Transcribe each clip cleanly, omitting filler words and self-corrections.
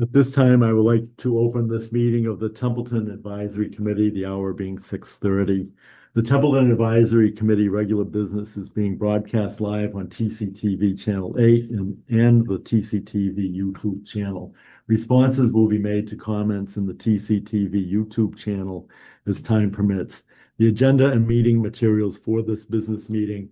At this time, I would like to open this meeting of the Templeton Advisory Committee, the hour being 6:30. The Templeton Advisory Committee regular business is being broadcast live on TCTV Channel 8 and the TCTV YouTube channel. Responses will be made to comments in the TCTV YouTube channel as time permits. The agenda and meeting materials for this business meeting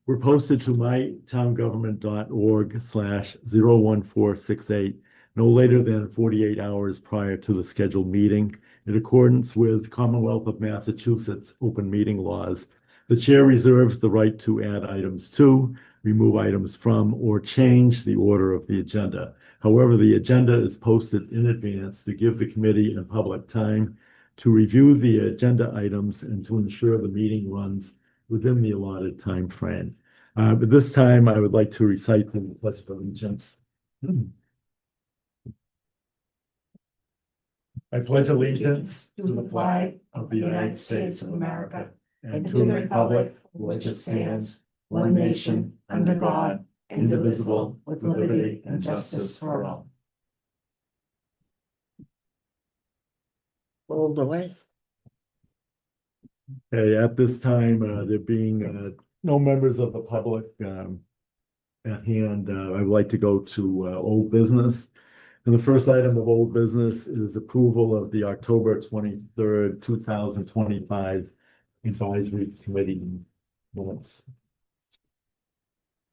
were posted to mytowngovernment.org/01468 no later than 48 hours prior to the scheduled meeting. In accordance with Commonwealth of Massachusetts open meeting laws, the chair reserves the right to add items to, remove items from, or change the order of the agenda. However, the agenda is posted in advance to give the committee and public time to review the agenda items and to ensure the meeting runs within the allotted time frame. But this time, I would like to recite the Pledge of Allegiance. I pledge allegiance to the flag of the United States of America and to the republic for which it stands, one nation, under God, indivisible, with liberty and justice for all. All the way. Okay, at this time, there being no members of the public at hand, I would like to go to old business. And the first item of old business is approval of the October 23rd, 2025 advisory committee minutes.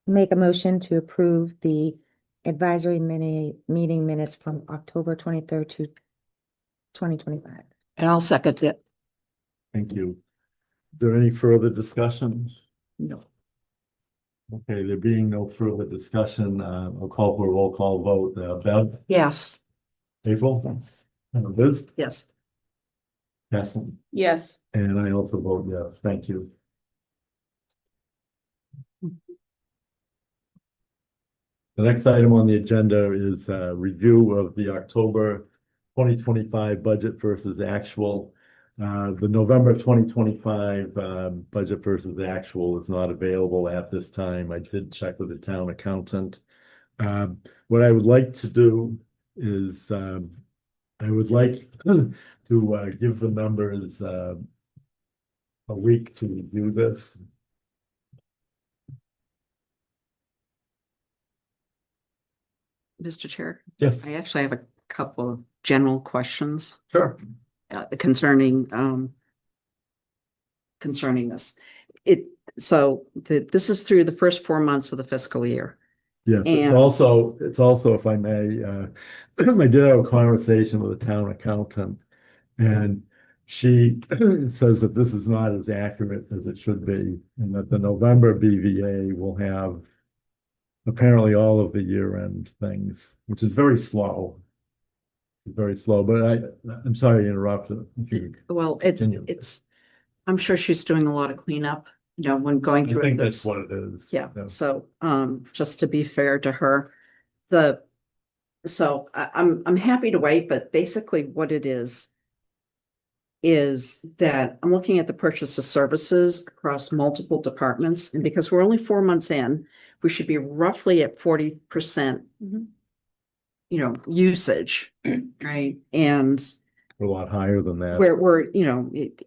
Make a motion to approve the advisory meeting minutes from October 23rd to 2025. And I'll second it. Thank you. Is there any further discussion? No. Okay, there being no further discussion, I'll call for a roll call vote. Bev? Yes. April? Yes. Liz? Yes. Kathleen? Yes. And I also vote yes. Thank you. The next item on the agenda is a review of the October 2025 budget versus actual. The November 2025 budget versus actual is not available at this time. I did check with the town accountant. What I would like to do is I would like to give the members a week to review this. Mr. Chair, Yes, I actually have a couple of general questions sure. concerning this. This is through the first 4 months of the fiscal year. Yes, it's And- also, if I may, I did have a conversation with a town accountant, and she says that this is not as accurate as it should be, and that the November BvA will have apparently all of the year-end things, which is very slow. Very slow, but I'm sorry to interrupt. Well, Continue. I'm sure she's doing a lot of cleanup, when going I through. think that's what it is. Yeah, so, just to be fair to her, I'm happy to wait, but basically what it is that I'm looking at the purchase of services across multiple departments, and because we're only 4 months in, we should be roughly at 40%, usage, right? And A lot higher than that. we're,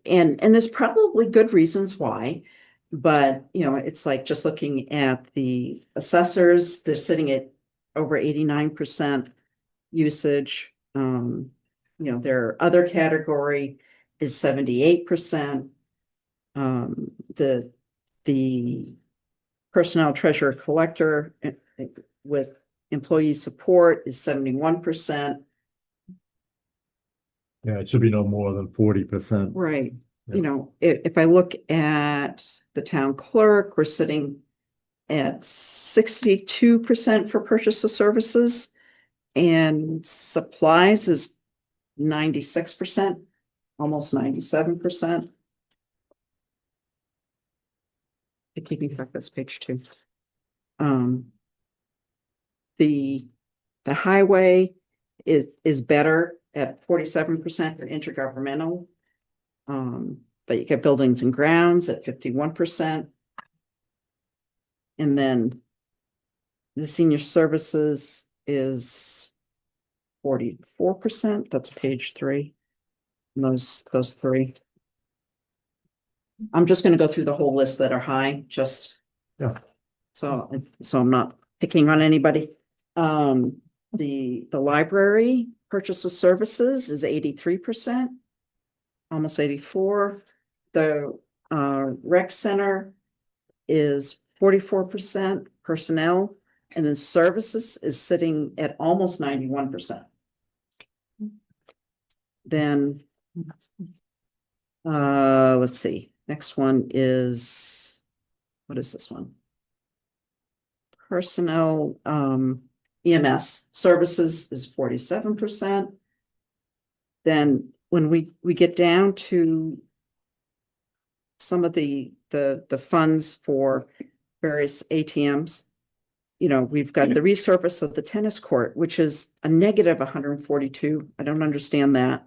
and there's probably good reasons why, but, it's like just looking at the assessors, they're sitting at over 89% usage. Their other category is 78%. The personnel treasurer collector with employee support is 71%. Yeah, it should be no more than 40%. Right. Yeah. If I look at the town clerk, we're sitting at 62% for purchase of services, and supplies is 96%, almost 97%. Keeping track, that's page 2. The highway is better at 47% for intergovernmental. But you get buildings and grounds at 51%. And then the senior services is 44%. That's page 3. And those 3. I'm just gonna go through the whole list that are high, just. Yeah. So I'm not picking on anybody. The library purchase of services is 83%, almost 84. The rec center is 44% personnel, and then services is sitting at almost 91%. Then let's see, next one is, what is this one? Personnel, EMS services is 47%. Then when we get down to some of the funds for various ATMs, you know, we've got the resurface of the tennis court, which is a negative 142. I don't understand that.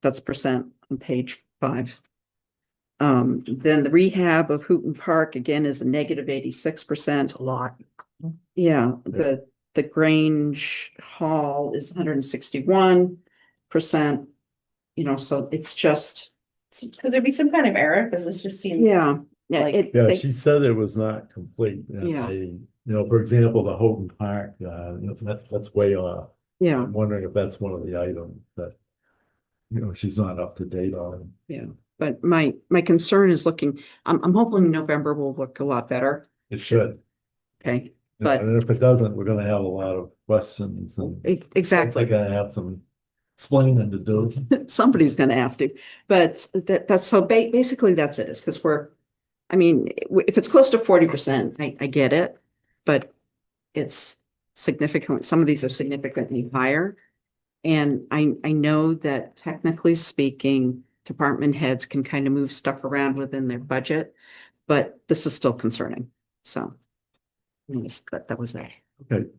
That's percent on page 5. Then the rehab of Hooten Park again is a negative 86%. A lot. Yeah, the Grange Hall is 161%. You know, so it's just, Could there be some kind of error? Because this just seems. yeah. Like- Yeah, she said it was not complete. Yeah. You know, for example, the Houghton Park, you know, that's way off. Yeah, I'm wondering if that's one of the items that, you know, she's not up to date on. yeah. But my concern is looking, I'm hoping November will look a lot better. It should. Okay, but- And if it doesn't, we're gonna have a lot of questions and exactly. they're gonna have some explaining to do. Somebody's gonna have to, but that's so basically that's it. Is because I mean, if it's close to 40%, I get it, but it's significant. Some of these are significantly higher. And I know that technically speaking, department heads can kind of move stuff around within their budget, but this is still concerning. So yes, that was that. Okay.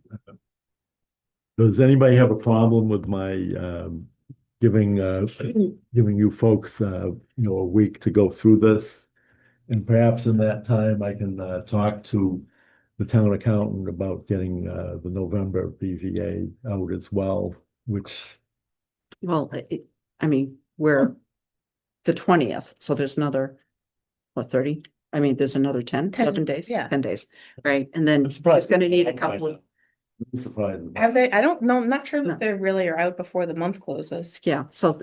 Does anybody have a problem with my giving you folks you know, a week to go through this? And perhaps in that time I can talk to the town accountant about getting the November BvA out as well, which Well, I mean, we're the 20th, so there's another, what, 30? I mean, there's another 10, 10, 11 days, yeah. 10 days, right? And then I'm surprised. it's gonna need a couple of, I'm surprised. Have they, I don't know, I'm not sure No. that they really are out before the month closes. yeah, so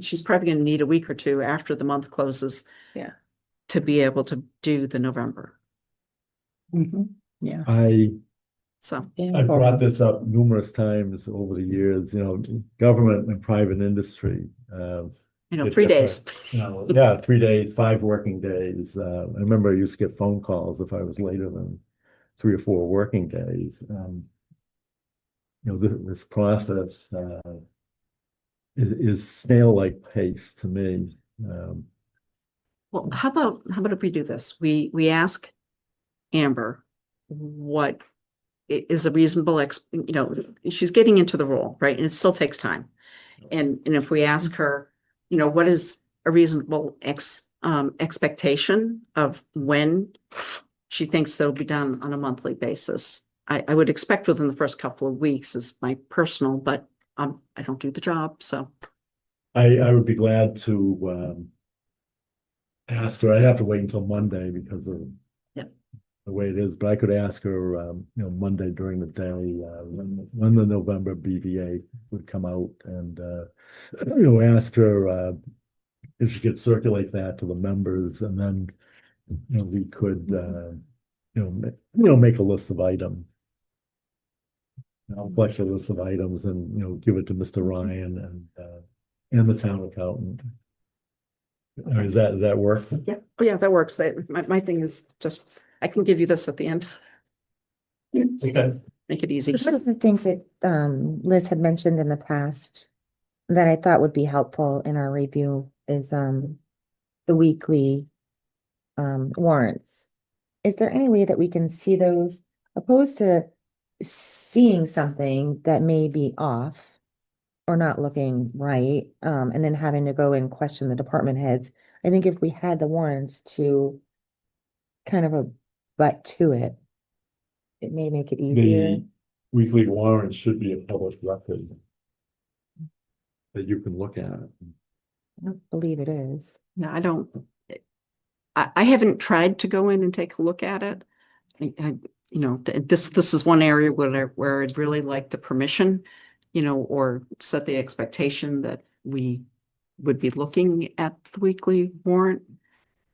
she's probably gonna need a week or 2 after the month closes. Yeah. To be able to do the November, Yeah. so, I've brought this up numerous times over the years, you know, government and private industry. you know, It's 3 days. You know, yeah, 3 days, 5 working days. I remember I used to get phone calls if I was later than 3 or 4 working days. You know, this process is snail-like pace to me. Well, how about if we do this? We ask Amber what is a reasonable you know, she's getting into the role, right? And it still takes time. And if we ask her, you know, what is a reasonable expectation of when she thinks that'll be done on a monthly basis? I would expect within the first couple of weeks is my personal, but I don't do the job, so. I would be glad to ask her. I'd have to wait until Monday because of Yeah. the way it is, but I could ask her, you know, Monday during the day, when the November BvA would come out and, you know, ask her, if she could circulate that to the members and then, you know, we could, you know, make a list of items. I'll collect a list of items and, you know, give it to Mr. Ryan and the town accountant. Does that work? Yeah, oh yeah, that works. My thing is just, I can give you this at the end. Okay. Make it easy. One of the things that Liz had mentioned in the past that I thought would be helpful in our review is the weekly warrants. Is there any way that we can see those opposed to seeing something that may be off or not looking right, and then having to go and question the department heads? I think if we had the warrants to kind of a butt to it, it may make it easier. weekly warrants should be a public record that you can look at. I don't believe it is. Yeah, I haven't tried to go in and take a look at it. You know, this is one area where I'd really like the permission, you know, or set the expectation that we would be looking at the weekly warrant.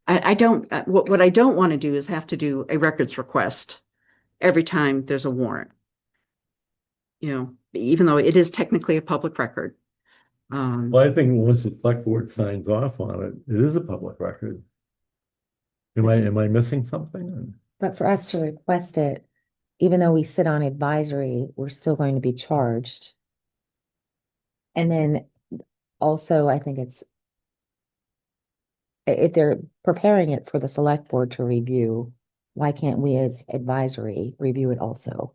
I don't, what I don't want to do is have to do a records request every time there's a warrant. You know, even though it is technically a public record. Well, I think once the select board signs off on it, it is a public record. Am I missing something? But for us to request it, even though we sit on advisory, we're still going to be charged. And then also, I think it's if they're preparing it for the select board to review, why can't we as advisory review it also?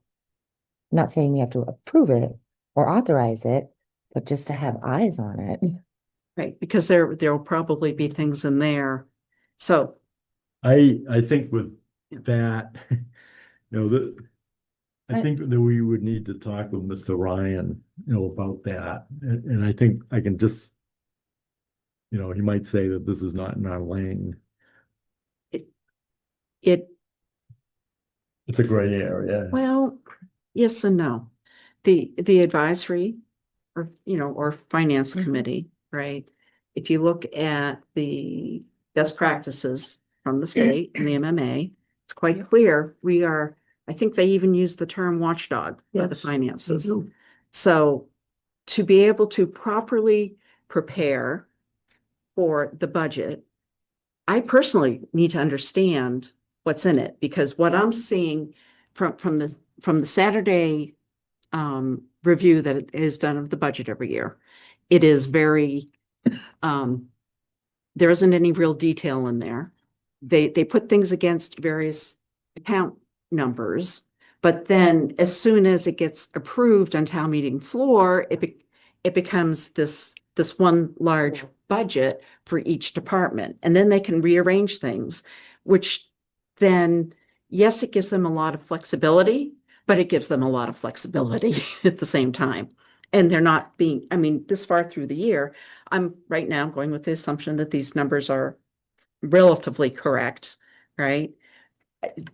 I'm not saying we have to approve it or authorize it, but just to have eyes on it. Right, because there'll probably be things in there. So, I think with that, I think that we would need to talk with Mr. Ryan, about that. And I think I can just, he might say that this is not in our lane. it's a gray area. well, yes and no. The advisory or finance committee, right? If you look at the best practices from the state and the MMA, it's quite clear I think they even use the term watchdog for the finances. So to be able to properly prepare for the budget, I personally need to understand what's in it, because what I'm seeing from the Saturday review that is done of the budget every year, it is very there isn't any real detail in there. They put things against various account numbers, but then as soon as it gets approved on town meeting floor, it becomes this one large budget for each department, and then they can rearrange things, which then, yes, it gives them a lot of flexibility, but it gives them a lot of flexibility at the same time. And they're not being, this far through the year, I'm right now going with the assumption that these numbers are relatively correct, right?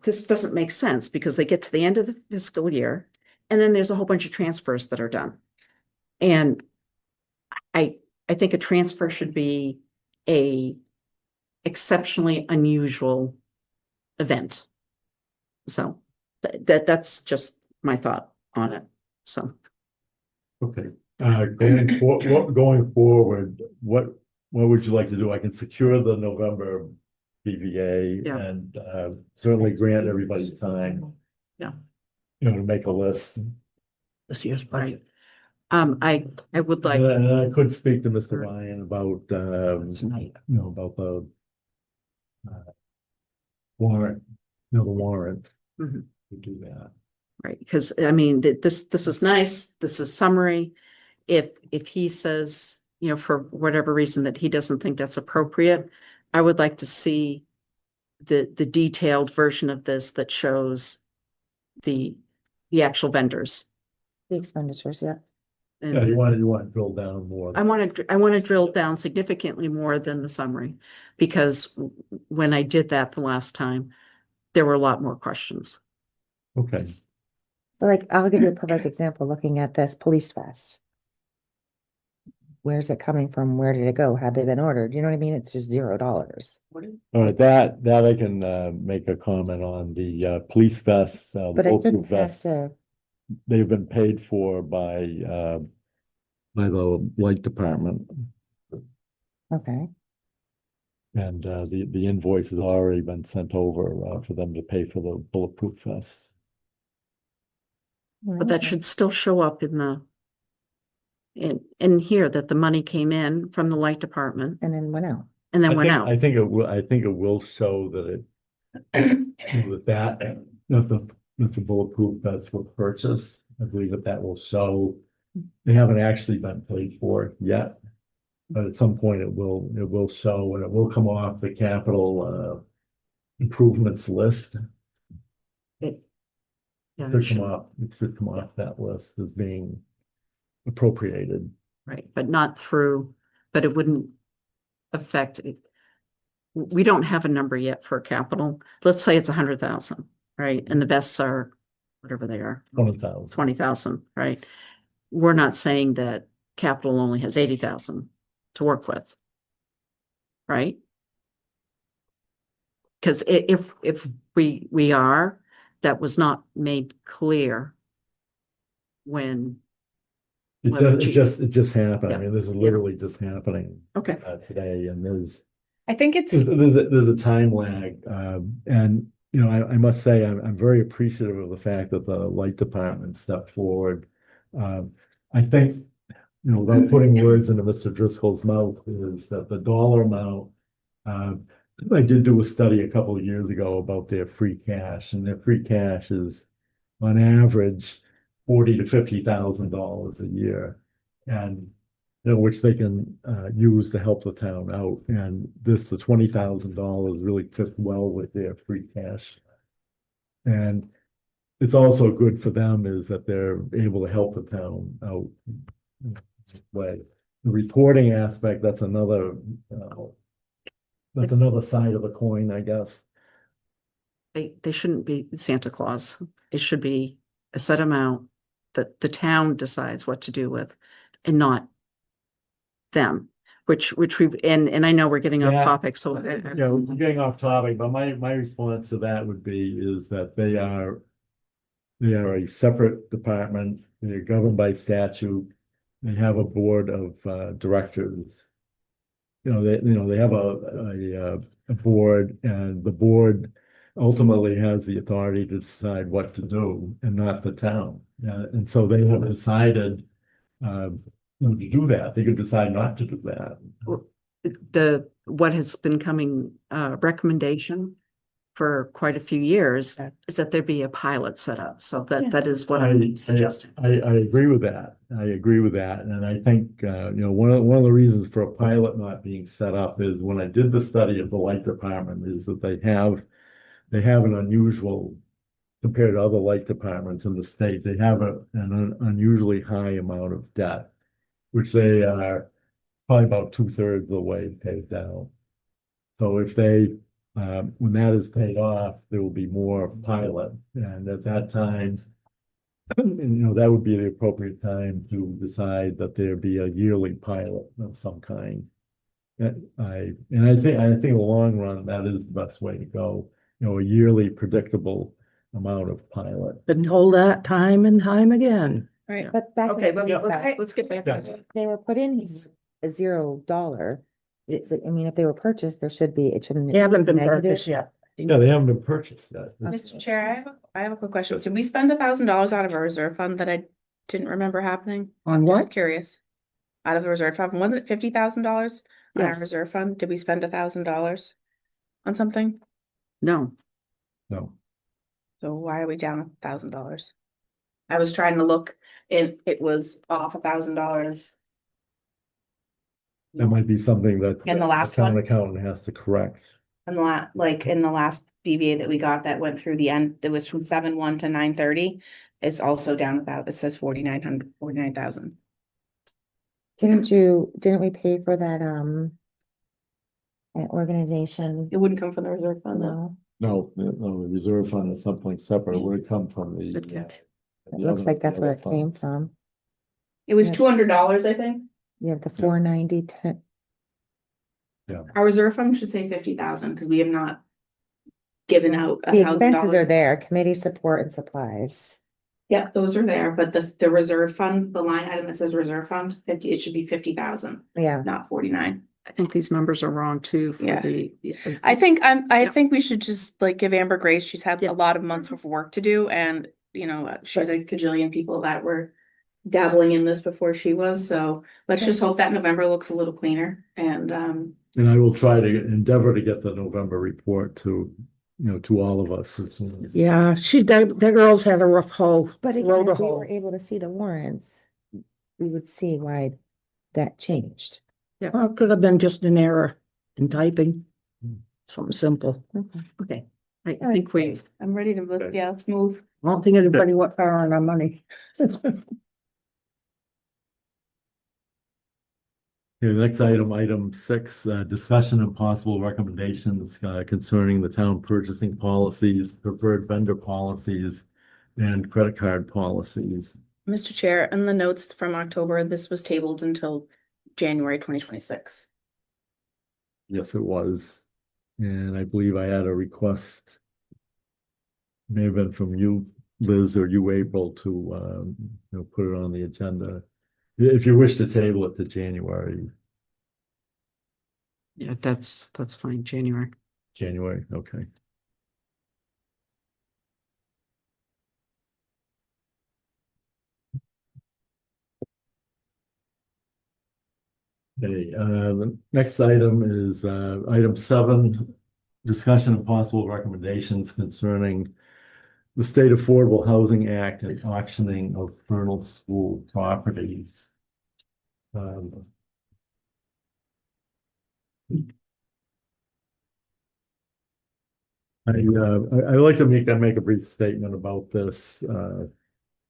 This doesn't make sense because they get to the end of the fiscal year and then there's a whole bunch of transfers that are done. And I think a transfer should be a exceptionally unusual event. So that's just my thought on it. So. Okay, going forward, what would you like to do? I can secure the November BvA and certainly grant everybody time. Yeah. To make a list. This year's budget. I would like. And I could speak to Mr. Ryan about, about the warrant, the warrant. Mhm. To do that. Right, because this is nice, this is summary. If he says, for whatever reason that he doesn't think that's appropriate, I would like to see the detailed version of this that shows the actual vendors. The expenditures, yeah. And Yeah, you want to drill down more. I want to drill down significantly more than the summary, because when I did that the last time, there were a lot more questions. Okay. So I'll give you a perfect example, looking at this police vest. Where's it coming from? Where did it go? Have they been ordered? You know what I mean? It's just $0. All right, that I can make a comment on the police vests, the But I bulletproof shouldn't have vests. to, They've been paid for by the light department, okay. and the invoice has already been sent over for them to pay for the bulletproof vests. But that should still show up in here that the money came in from the light department And then went out. and then went I out. think it will show that that the bulletproof vests were purchased. I believe that will show. They haven't actually been paid for yet, but at some point it will show, and it will come off the capital improvements list. Yeah, It should come off that list as being appropriated. right, but not through, but it wouldn't affect it. We don't have a number yet for capital. Let's say it's 100,000, right? And the bests are whatever they are, 20,000. 20,000, right? We're not saying that capital only has 80,000 to work with. Right? Because if we are, that was not made clear when, It just happened. I Yeah. mean, this is Yeah. literally just happening okay, today, and I think it's, there's a time lag. And, you know, I must say, I'm very appreciative of the fact that the light department stepped forward. I think, you know, without putting words into Mr. Driscoll's mouth, is that the dollar amount, I did do a study a couple of years ago about their free cash, and their free cash is on average $40,000 to $50,000 a year, and you know, which they can use to help the town out. And the $20,000 really fits well with their free cash. And it's also good for them is that they're able to help the town out in this way. The reporting aspect, that's another side of the coin, I guess. they shouldn't be Santa Claus. It should be a set amount that the town decides what to do with and not them, which we've, and I know we're getting off Yeah. topic, so. Yeah, we're getting off topic, but my response to that would be is that they are a separate department. They're governed by statute. They have a board of directors. They have a board, and the board ultimately has the authority to decide what to do, and not the town. And so they have decided to do that. They could decide not to do that. What has been coming, recommendation for quite a few years is that there be a pilot set up. So that is what I'm suggesting. I agree with that. I agree with that. And I think, one of the reasons for a pilot not being set up is when I did the study of the light department is that they have an unusual, compared to other light departments in the state, they have an unusually high amount of debt, which they are probably about 2/3 of the way paid down. So if when that is paid off, there will be more pilot, and at that time, that would be the appropriate time to decide that there be a yearly pilot of some kind. I think in the long run, that is the best way to go, a yearly predictable amount of pilot. Been told that time and time again. right, But back. to Okay, the- let's get back to it. They were put in a $0. I mean, if they were purchased, it shouldn't. They haven't been negative. purchased yet. Yeah, they haven't been purchased yet. Mr. Chair, I have a quick question. Did we spend $1,000 out of a reserve fund that I didn't remember happening? On I'm what? curious. Out of the reserve fund, wasn't it $50,000 on our Yes. reserve fund? Did we spend $1,000 on something? No, No. So why are we down $1,000? I was trying to look, it was off $1,000. That might be something that In the last town one? accountant has to correct. In the last BvA that we got that went through the end, it was from 7/1 to 9/30. It's also down about, it says 49,000. Didn't we pay for that, that organization? It wouldn't come from the reserve fund though. No, No, the reserve fund is something separate. It would come from the. Good catch. it looks like that's where it came from. It was Yeah. $200, I think. You have the 490 Our reserve fund should say 50,000 because we have not given out The expenses are $1,000. there, committee support and supplies. Yeah, those are there, but the reserve fund, the line item that says reserve fund, 50, it should be 50,000, Yeah, not 49. I think these numbers are wrong too. For Yeah. I I Yep. think we should just like give Amber grace. She's had Yep. a lot of months of work to do and, she had a gajillion people that were dabbling in this before she was, so let's just hope that November looks a little cleaner and, And I will try to endeavor to get the November report to all of us as soon as. Yeah, the girls had a rough hole. but again, Road a if we hole. were able to see the warrants, we would see why that changed. Well, it could have been just an error in typing. Hmm. Something simple. Okay. Okay, I right. think we, I'm ready to, Okay. let's move. I don't think anybody went far on our money. Okay, the next item, item 6, discussion and possible recommendations concerning the town purchasing policies, preferred vendor policies, and credit card policies. Mr. Chair, in the notes from October, this was tabled until January 2026. Yes, it was. And I believe I had a request, may have been from you, Liz, or you, April, to put it on the agenda. If you wish to table it to January, Yeah, that's fine, January. okay. Okay, the next item is item 7, discussion of possible recommendations concerning the State Affordable Housing Act and auctioning of Fernald School properties. I'd like to make a brief statement about this, and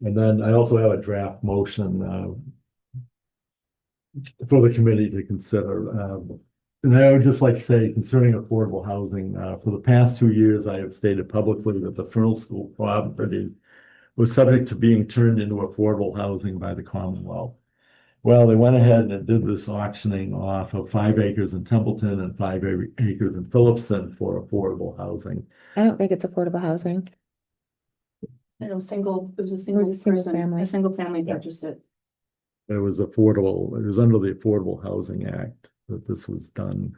then I also have a draft motion for the committee to consider. And I would just like to say concerning affordable housing, for the past 2 years, I have stated publicly that the Fernald School property was subject to being turned into affordable housing by the Commonwealth. Well, they went ahead and did this auctioning off of 5 acres in Templeton and 5 acres in Phillipston for affordable housing. I don't think it's affordable housing. It was a single a single person, family. a single family purchased it. It was affordable, it was under the Affordable Housing Act that this was done.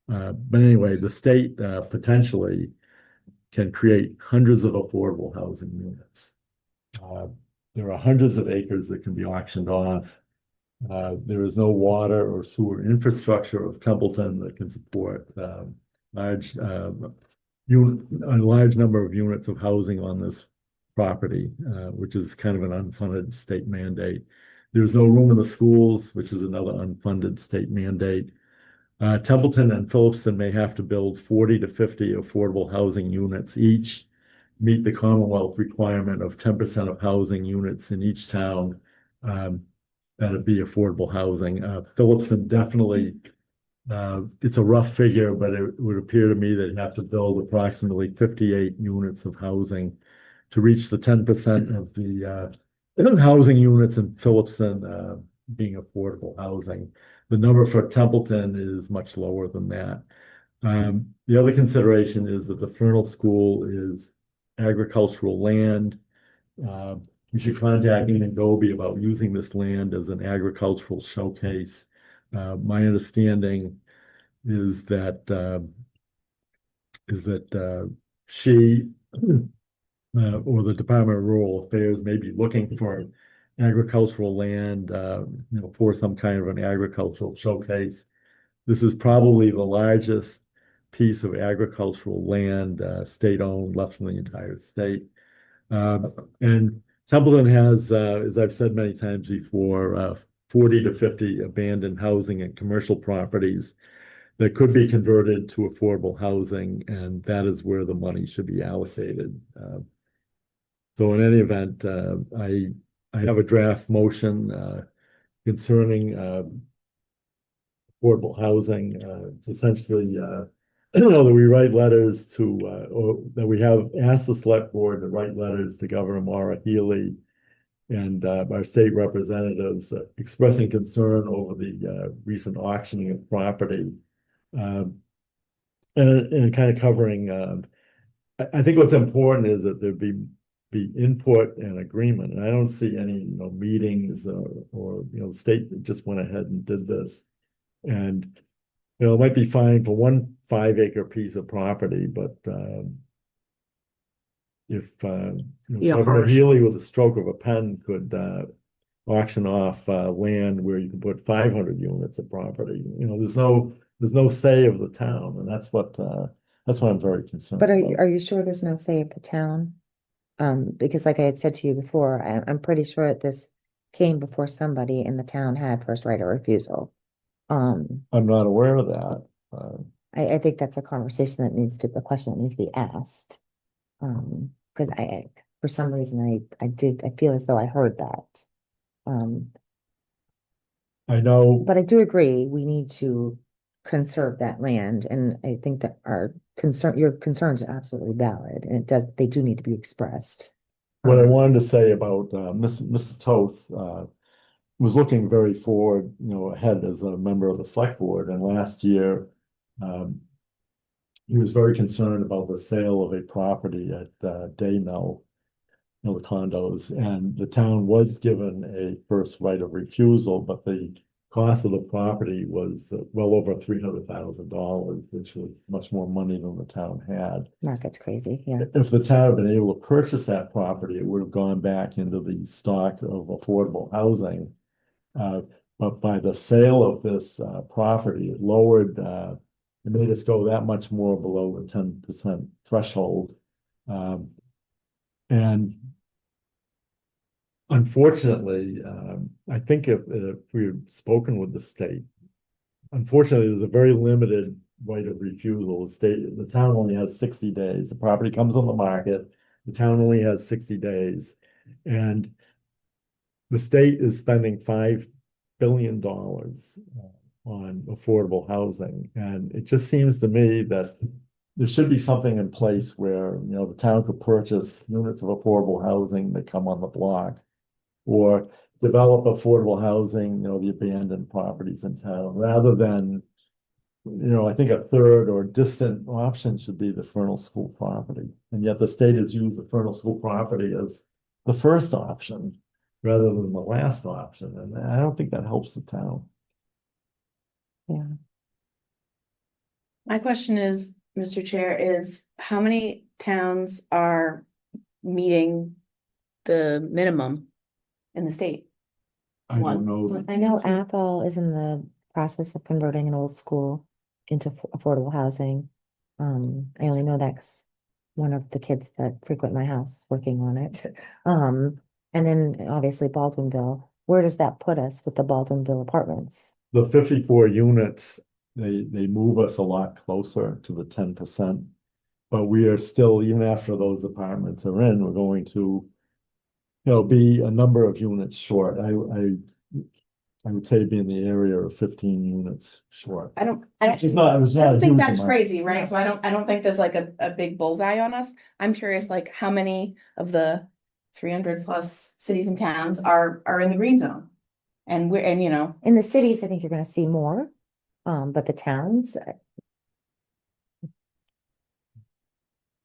But anyway, the state potentially can create hundreds of affordable housing units. There are hundreds of acres that can be auctioned off. There is no water or sewer infrastructure of Templeton that can support a large number of units of housing on this property, which is kind of an unfunded state mandate. There's no room in the schools, which is another unfunded state mandate. Templeton and Phillipston may have to build 40 to 50 affordable housing units each, meet the Commonwealth requirement of 10% of housing units in each town that'd be affordable housing. Phillipston definitely, it's a rough figure, but it would appear to me that you have to build approximately 58 units of housing to reach the 10% of the housing units in Phillipston being affordable housing. The number for Templeton is much lower than that. The other consideration is that the Fernald School is agricultural land. We should contact Ian Goby about using this land as an agricultural showcase. My understanding is that she or the Department of Rural Affairs may be looking for agricultural land, for some kind of an agricultural showcase. This is probably the largest piece of agricultural land, state-owned, left in the entire state. And Templeton has, as I've said many times before, 40 to 50 abandoned housing and commercial properties that could be converted to affordable housing, and that is where the money should be allocated. So in any event, I have a draft motion concerning affordable housing. It's essentially, that we write letters to, or that we have asked the select board to write letters to Governor Maura Healey and our state representatives expressing concern over the recent auctioning of property. And kind of covering, I think what's important is that there be input and agreement. And I don't see any, meetings or the state just went ahead and did this. And, it might be fine for one 5-acre piece of property, but if Governor harsh. Healey with a stroke of a pen could auction off land where you can put 500 units of property, there's no say of the town, and that's what I'm very concerned But about. are you sure there's no say of the town? Because like I had said to you before, I'm pretty sure that this came before somebody in the town had first right of refusal. I'm not aware of that. I think that's a conversation that the question that needs to be asked. Because for some reason, I feel as though I heard that. I know, But I do agree, we need to conserve that land, and I think that your concerns are absolutely valid, and they do need to be expressed. what I wanted to say about Mr. Toth was looking very forward, ahead as a member of the select board. And last year, he was very concerned about the sale of a property at Daymel, the condos, and the town was given a first right of refusal, but the cost of the property was well over $300,000, which was much more money than the town had. Market's crazy, yeah. If the town had been able to purchase that property, it would have gone back into the stock of affordable housing. But by the sale of this property, it lowered, it made us go that much more below the 10% threshold. And unfortunately, I think if we've spoken with the state, unfortunately, there's a very limited right of refusal. The town only has 60 days. The property comes on the market, the town only has 60 days. And the state is spending $5 billion on affordable housing. And it just seems to me that there should be something in place where, the town could purchase units of affordable housing that come on the block, or develop affordable housing, the abandoned properties in town, rather than, I think a third or distant option should be the Fernald School property. And yet the state has used the Fernald School property as the first option rather than the last option. And I don't think that helps the town. Yeah. My question is, Mr. Chair, is how many towns are meeting the minimum in the state? I don't One. know. I know Athol is in the process of converting an old school into affordable housing. I only know that 'cause one of the kids that frequent my house is working on it. And then obviously Baldwinville, where does that put us with the Baldwinville apartments? The 54 units, they move us a lot closer to the 10%. But we are still, even after those apartments are in, we're going to, be a number of units short. I would say be in the area of 15 units short. I don't It's think not a that's huge amount. crazy, right? So I don't think there's like a big bullseye on us. I'm curious, like how many of the 300 plus cities and towns are in the green zone? And In the cities, I think you're gonna see more, but the towns,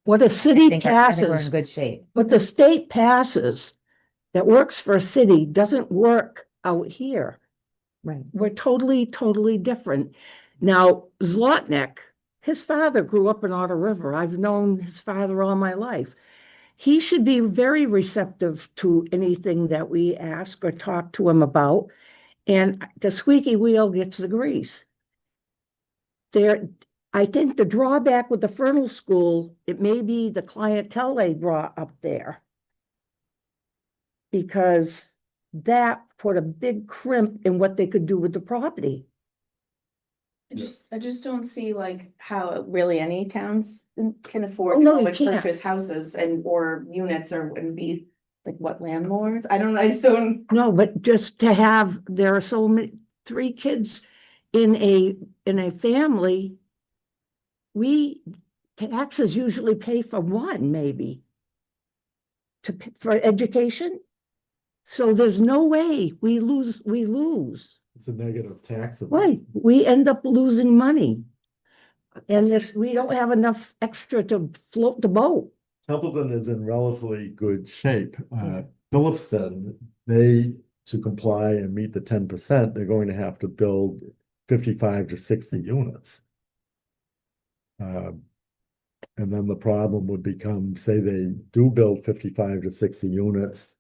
What a I city think I think we're in passes, good shape. what the state passes that works for a city doesn't work out here. Right. We're totally, totally different. Now, Zlotnick, his father grew up in Otter River. I've known his father all my life. He should be very receptive to anything that we ask or talk to him about. And the squeaky wheel gets the grease. I think the drawback with the Fernald School, it may be the clientele they brought up there. Because that put a big crimp in what they could do with the property. I just don't see like how really any towns can afford Oh, no, to you can't. purchase houses or units and be like what landlords? I don't know. I just don't. No, but just to have, there are so many, 3 kids in a family. Taxes usually pay for 1, maybe. For education. So there's no way we lose. It's a negative tax. Right, we end up losing money. And if we don't have enough extra to float the boat. Templeton is in relatively good shape. Phillipston, to comply and meet the 10%, they're going to have to build 55 to 60 units. And then the problem would become, say they do build 55 to 60 units,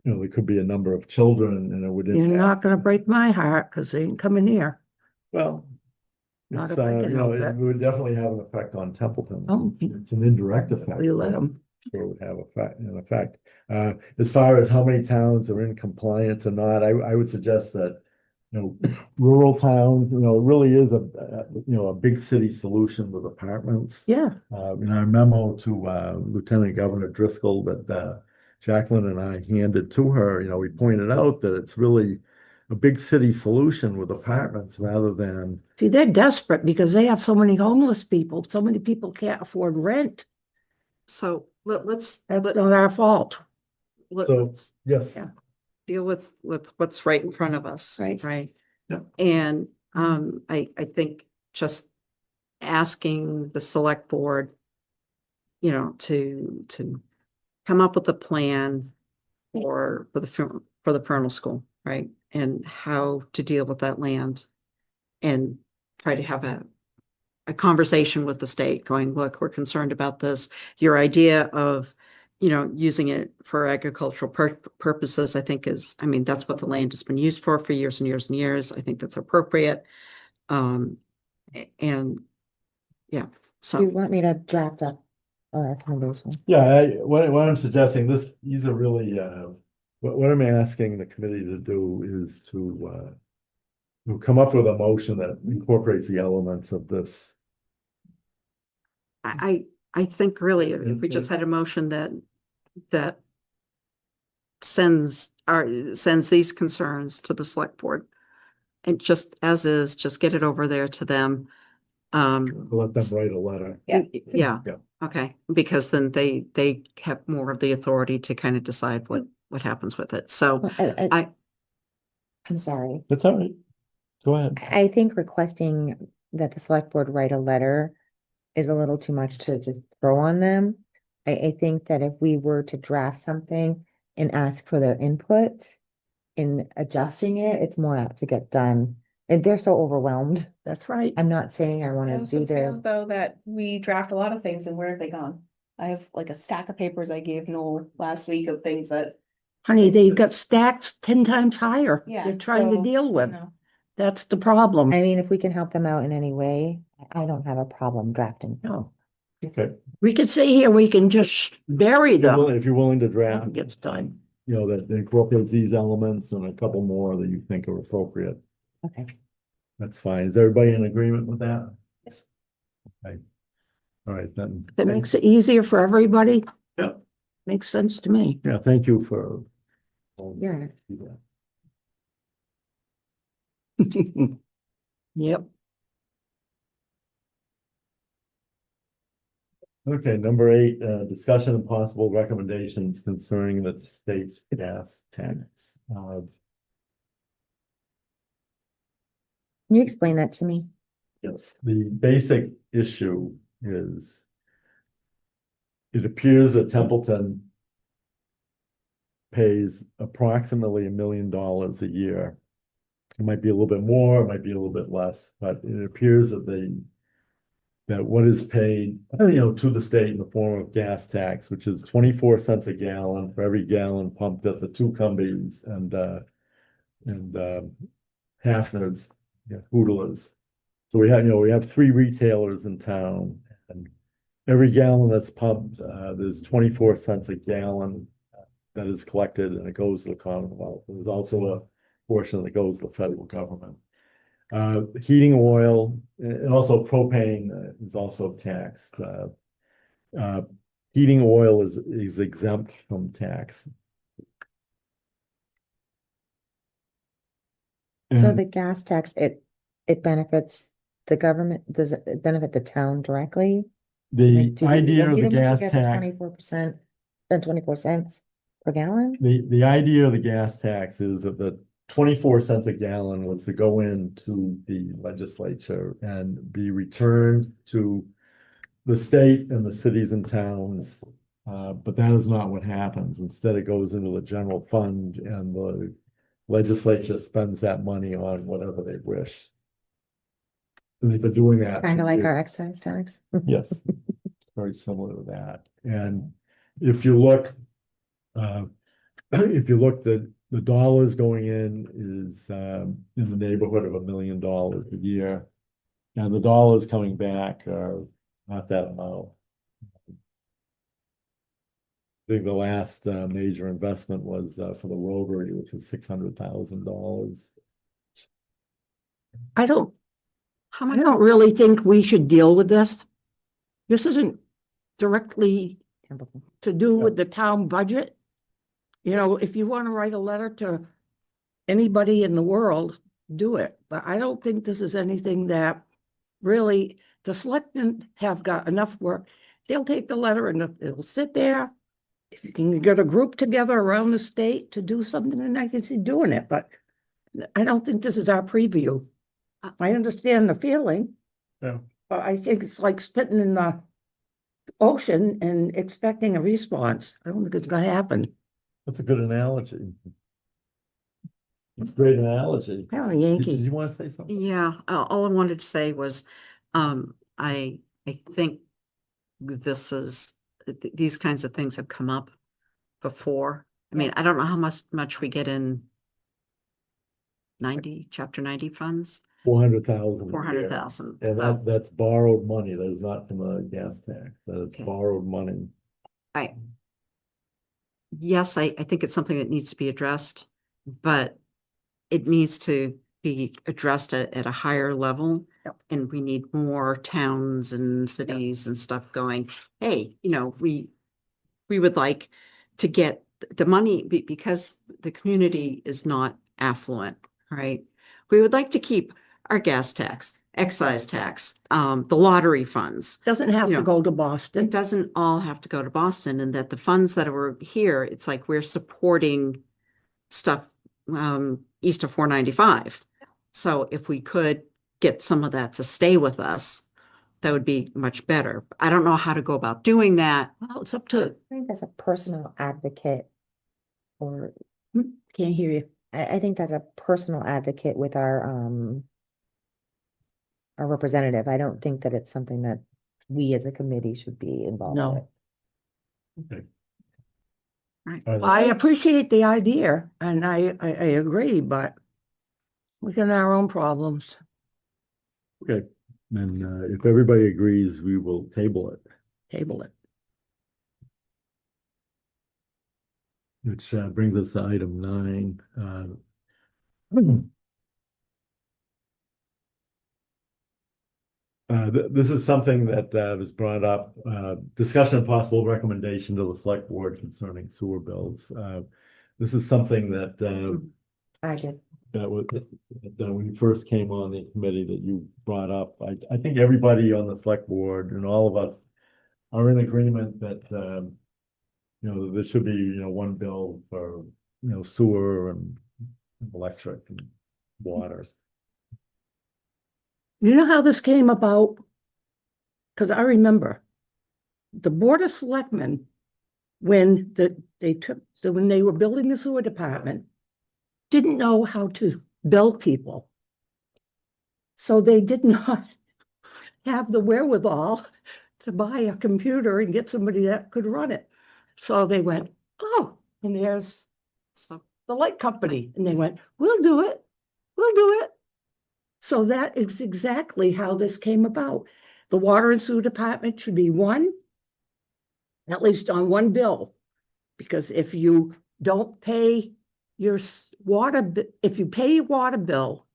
there could be a number of children and it would You're impact. not gonna break my heart, because they ain't coming here. Well, Not it's, if I can help it it. would definitely have an effect on Templeton. Oh. It's an indirect effect. We let them. Sure it would have an effect. As far as how many towns are in compliance or not, I would suggest that rural towns, it really is a big city solution with apartments. Yeah, In our memo to Lieutenant Governor Driscoll that Jacqueline and I handed to her, we pointed out that it's really a big city solution with apartments rather than, see, they're desperate because they have so many homeless people. So many people can't afford rent. So let's, That's not our fault. let's yes. Yeah. deal with what's right in front of us. Right. Right. Yeah. And I think just asking the select board, to come up with a plan for the Fernald School, right? And how to deal with that land and try to have a conversation with the state going, look, we're concerned about this. Your idea of, using it for agricultural purposes, I think that's what the land has been used for years and years and years. I think that's appropriate. And yeah, Do you so want me to draft up a recommendation? Yeah, what I'm suggesting, these are really, what I'm asking the committee to do is to come up with a motion that incorporates the elements of this. I think really if we just had a motion that sends these concerns to the select board and just as is, just get it over there to them. Let them write a letter. Yeah. Yeah. Okay, because then they have more of the authority to kind of decide what happens with it. So Well, I'm sorry. That's all right. Go ahead. I think requesting that the select board write a letter is a little too much to just throw on them. I think that if we were to draft something and ask for their input in adjusting it, it's more apt to get done. And they're so overwhelmed. That's right. I'm not saying I want I to also do their, feel though that we draft a lot of things and where have they gone? I have like a stack of papers I gave Noel last week of things that, Honey, they've got stacks 10 times higher. yeah. They're trying to so, deal you with. know, That's the problem. I mean, if we can help them out in any way, I don't have a problem drafting. No, Okay. we could say here, we can just bury them. If you're willing to Nothing draft, gets done. that incorporates these elements and a couple more that you think are appropriate, Okay. that's fine. Is everybody in agreement with that? Yes. Okay. All right, then. If it makes it easier for everybody. Yeah. Makes sense to me. Yeah, thank you for. Yeah. Yep. Okay, number 8, discussion and possible recommendations concerning the state's gas tax. Can you explain that to me? Yes, the basic issue is it appears that Templeton pays approximately $1 million a year. It might be a little bit more, it might be a little bit less, but it appears that what is paid, to the state in the form of gas tax, which is 24 cents a gallon for every gallon pumped at the two Cumbies and Hafner's, Hoodlers. So we have 3 retailers in town, and every gallon that's pumped, there's 24 cents a gallon that is collected, and it goes to the Commonwealth. There's also a portion that goes to the federal government. Heating oil and also propane is also taxed. Heating oil is exempt from tax. So And the gas tax, it benefits the government, does it benefit the town directly? the Like, do idea of we the them to gas get the tax, 24%, spend 24 cents per gallon? the idea of the gas tax is that the 24 cents a gallon was to go into the legislature and be returned to the state and the cities and towns. But that is not what happens. Instead, it goes into the general fund and the legislature spends that money on whatever they wish. And they've been doing that. Kind for of like our years. excise tax. Yes, it's very similar to that. And if you look, the dollars going in is in the neighborhood of $1 million a year. And the dollars coming back are not that amount. I think the last major investment was for the Rotary, which was $600,000. I don't, How I much? don't really think we should deal with this. This isn't directly Templeton. to do with the town budget. You know, if you want to write a letter to anybody in the world, do it. But I don't think this is anything that really, the selectmen have got enough work. They'll take the letter and it'll sit there. If you can get a group together around the state to do something, then I can see doing it, but I don't think this is our preview. I understand the feeling. Yeah. But I think it's like spitting in the ocean and expecting a response. I don't think it's gonna happen. That's a good analogy. That's a great analogy. I'm a Did Yankee. you want to say something? Yeah, all I wanted to say was, I think this is, these kinds of things have come up before. I mean, I don't know how much we get in chapter 90 funds, 400,000. 400,000. And that's borrowed money. That is not from a gas tax. That is Okay. borrowed money. Yes, I think it's something that needs to be addressed, but it needs to be addressed at a higher level. Yep. And we need more towns and cities and stuff going, hey, we would like to get the money because the community is not affluent, right? We would like to keep our gas tax, excise tax, the lottery funds. Doesn't have You to know, go to It Boston. doesn't all have to go to Boston, and that the funds that were here, it's like we're supporting stuff east of 495. So if we could get some of that to stay with us, that would be much better. I don't know how to go about doing that. Well, it's up to, I think as a personal advocate, or can't hear you. I think that's a personal advocate with our representative. I don't think that it's something that we as a committee should be involved No. with. Okay. Right. Are there- I appreciate the idea and I agree, but we got our own problems. Okay, and if everybody agrees, we will table it, Table it. which brings us to item 9. This is something that was brought up, discussion of possible recommendation to the select board concerning sewer bills. This is something that I did. that was, that when you first came on the committee that you brought up. I think everybody on the select board and all of us are in agreement that, there should be, one bill for, sewer and electric and water. You know how this came about? Because I remember the Board of Selectmen, when when they were building the sewer department, didn't know how to bill people. So they did not have the wherewithal to buy a computer and get somebody that could run it. So they went, oh, and there's So the light company. And they went, we'll do it. We'll do it. So that is exactly how this came about. The water and sewer department should be one, at least on one bill. Because if you don't pay your if you pay your water bill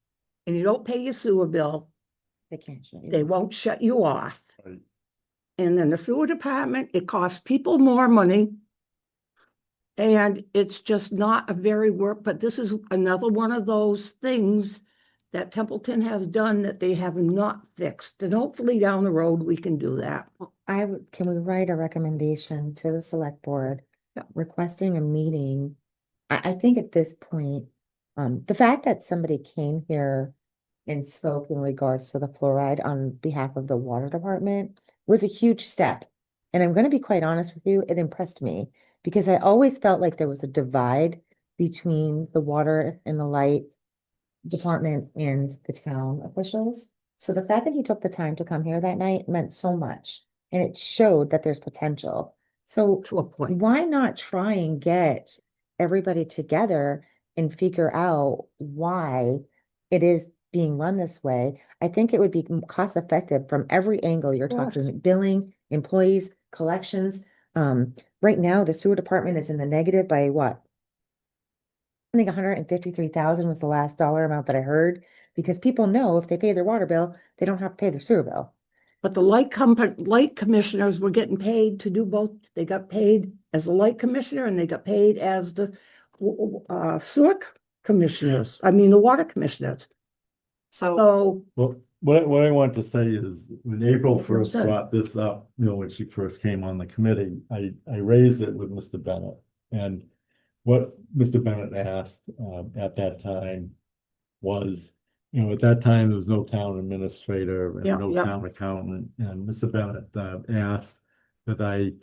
and you don't pay your sewer bill, They can't show you. they won't shut you off. Right. And then the sewer department, it costs people more money. And it's just not a very but this is another one of those things that Templeton has done that they have not fixed. And hopefully down the road, we can do that. Can we write a recommendation to the select board Yeah. requesting a meeting? I think at this point, the fact that somebody came here and spoke in regards to the fluoride on behalf of the water department was a huge step. And I'm going to be quite honest with you, it impressed me because I always felt like there was a divide between the water and the light department and the town officials. So the fact that he took the time to come here that night meant so much. And it showed that there's potential. So To a point. why not try and get everybody together and figure out why it is being run this way? I think it would be cost effective from every angle. You're talking billing, employees, collections. Right now, the sewer department is in the negative by what? I think 153,000 was the last dollar amount that I heard, because people know if they pay their water bill, they don't have to pay their sewer bill. But the light commissioners were getting paid to do both. They got paid as a light commissioner and they got paid as the sewer commissioners, the water commissioners. So, So, Well, what I want to say is when April first Sure. brought this up, when she first came on the committee, I raised it with Mr. Bennett. And what Mr. Bennett asked at that time was, at that time, there was no town administrator and Yeah, no yeah. town accountant. And Mr. Bennett asked that I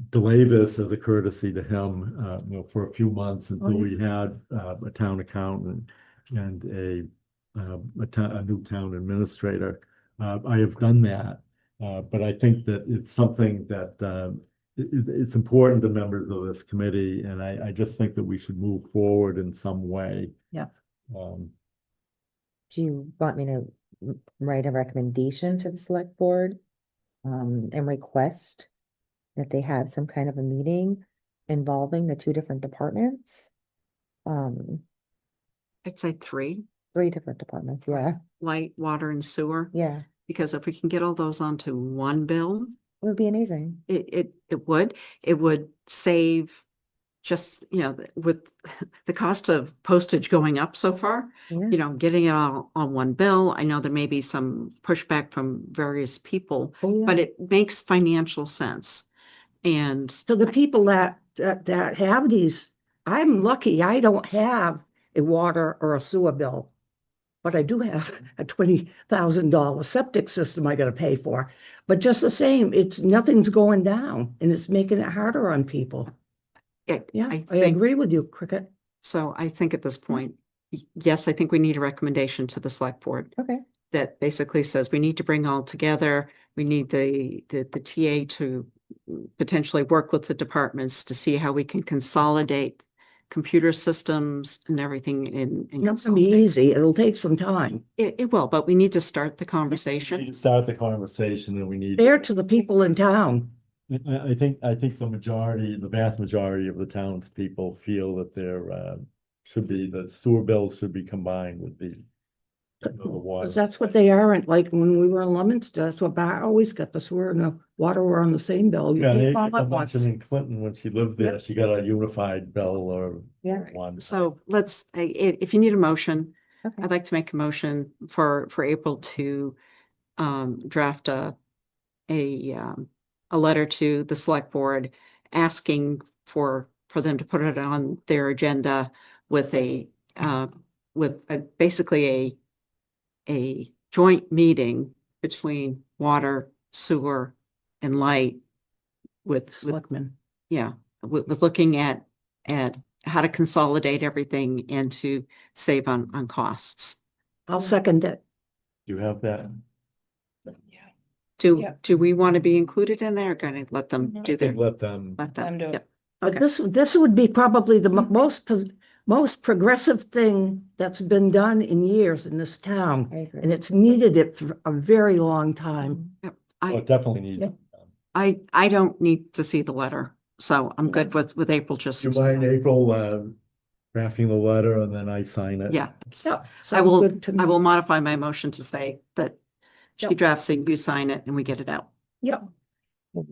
delay this as a courtesy to him, for a few months until yeah. we had a town accountant and a new town administrator. I have done that, but I think that it's something that it's important to members of this committee, and I just think that we should move forward in some way. Yeah. Do you want me to write a recommendation to the select board? And request that they have some kind of a meeting involving the two different departments? I'd say 3, 3 different departments, yeah, light, water and sewer, yeah, because if we can get all those onto one bill, it would be amazing. it would save just, with the cost of postage going up so far, Yeah. getting it all on one bill. I know there may be some pushback from various people, Oh, yeah. but it makes financial sense. And So the people that have these, I'm lucky, I don't have a water or a sewer bill. But I do have a $20,000 septic system I gotta pay for. But just the same, nothing's going down and it's making it harder on people. Yeah, I think, agree with you, Cricket. so I think at this point, yes, I think we need a recommendation to the select board Okay, that basically says we need to bring all together. We need the TA to potentially work with the departments to see how we can consolidate computer systems and everything in. Not gonna be easy, it'll take some time. It will, but we need to start the We need conversation. to start the conversation, and we need. Fair to the people in town. I think the vast majority of the townspeople feel that the sewer bills should be combined with the water. Because that's what they aren't, like when we were in Leominster, that's what I always got, the sewer and the water were on the same bill. You Yeah, pay they them all at once. mentioned in Clinton when she lived there, she got a unified bill or yeah, one. So if you need a motion, okay, I'd like to make a motion for April to draft a letter to the select board asking for them to put it on their agenda with basically a joint meeting between water, sewer, and light with Selectmen. looking at how to consolidate everything and to save on costs. I'll second it. You have that? Do we want to be included in there? Gonna let them do their, Let them. let them, do it. yep. But Okay. this would be probably the most progressive thing that's been done in years in this town. I agree. And it's needed it for a very long time. Oh, I, it definitely needs. Yeah. I don't need to see the letter, so I'm good with April just. Do you mind April drafting the letter and then I sign it? Yeah, Yeah, I sounds will, good to me. I will modify my motion to say that she Yep. drafts it, you sign it, and we get it out. Yep. All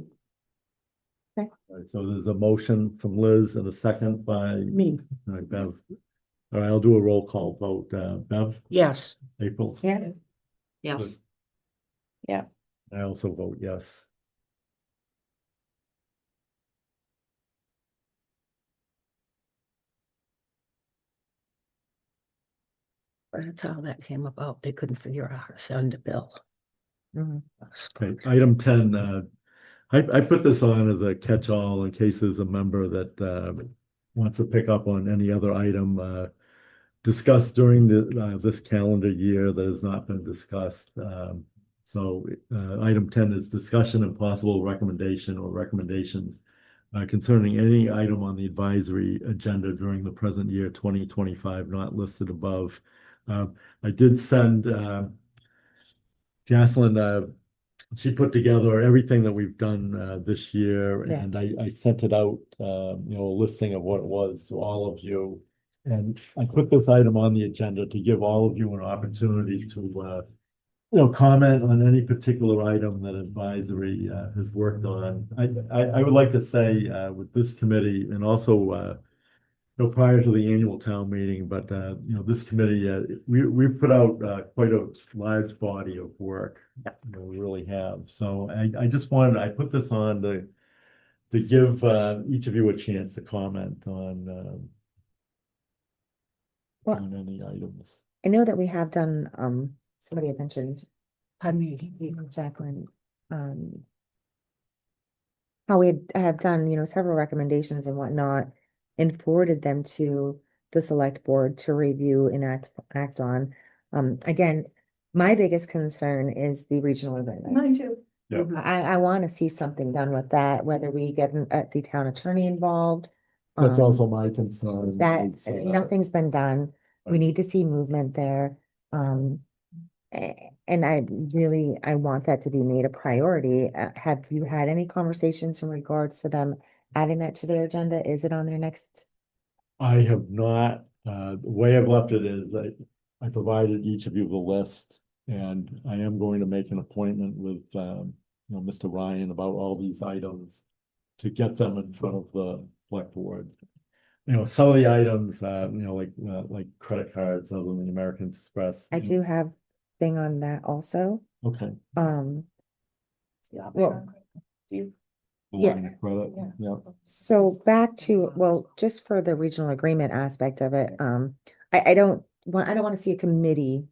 right, so there's a motion from Liz and a second by Me, Bev. All right, I'll do a roll call vote. Bev, yes. April? Yeah, Yes, I also vote yes. That's how that came about. They couldn't figure out how to send a bill. mhm. Okay, item 10, I put this on as a catch-all in case there's a member that wants to pick up on any other item discussed during this calendar year that has not been discussed. So item 10 is discussion and possible recommendation or recommendations concerning any item on the advisory agenda during the present year 2025 not listed above. I did send Jocelyn, she put together everything that we've done this year, and I sent it out, a listing of what it was to all of you. And I put this item on the agenda to give all of you an opportunity to, comment on any particular item that advisory, has worked on. I would like to say, with this committee and also, prior to the annual town meeting, but, this committee, we put out, quite a large body of work. We really have. So I put this on to give, each of you a chance to comment on Well, on any items. I know that we have done, somebody had mentioned, Pardon me. Jacqueline, how we have done, several recommendations and whatnot, and forwarded them to the select board to review and act on. Again, my biggest concern is the regional agreements. too. Yeah. I want to see something done with that, whether we get the town attorney involved. That's um, also my concern. That is, nothing's been done. We right. need to see movement there. And I want that to be made a priority. Have you had any conversations in regards to them adding that to their agenda? Is it on their next? I have not, the way I've left it is I provided each of you the list. And I am going to make an appointment with, Mr. Ryan about all these items to get them in front of the select board. Some of the items, like credit cards, other than the American Express. I do have thing on that also. Okay. Well, The Yeah. line of credit, yeah. so back to, well, just for the regional agreement aspect of it, I don't want to see a committee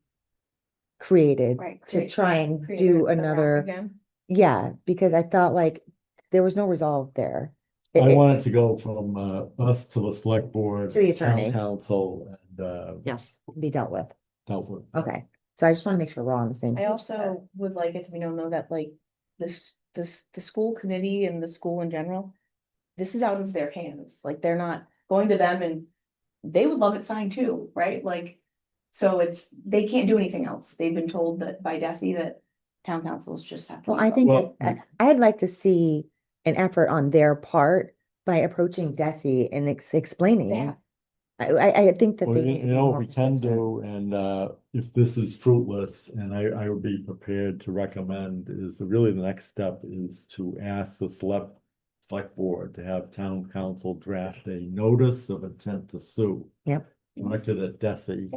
created Right. to try and do another, Again. yeah, because I felt like there was no resolve there. I It- want it to go from, us to the select board. To the town attorney. Council and, Yes. Be dealt with. dealt with. Okay, so I just want to make sure we're all on the same. I also would like it to be known though that like the school committee and the school in general, this is out of their hands. Like they're not going to them and they would love it signed too, right? Like, so they can't do anything else. They've been told that by Desi that town councils just have to. Well, be I think Well, I'd like to see an effort on their part by approaching Desi and explaining. Yeah. I think that Well, they need to be more we can persistent. do, and if this is fruitless, and I would be prepared to recommend, is really the next step is to ask the select board to have town council draft a notice of intent to sue. Yep. Directed at Desi.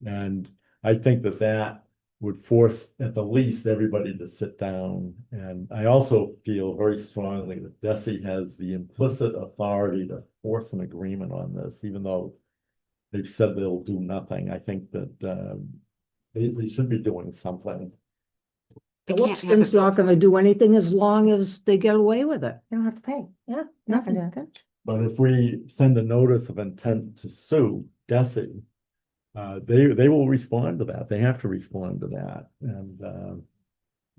And I think that would force at the least everybody to sit down. And I also feel very strongly that Desi has the implicit authority to force an agreement on this, even though they've said they'll do nothing. I think that they should be doing something. Phillipston's not gonna do anything as long as they get away with it. They don't have to pay. Yeah, Nothing. nothing. But if we send a notice of intent to sue Desi, they will respond to that. They have to respond to that. And,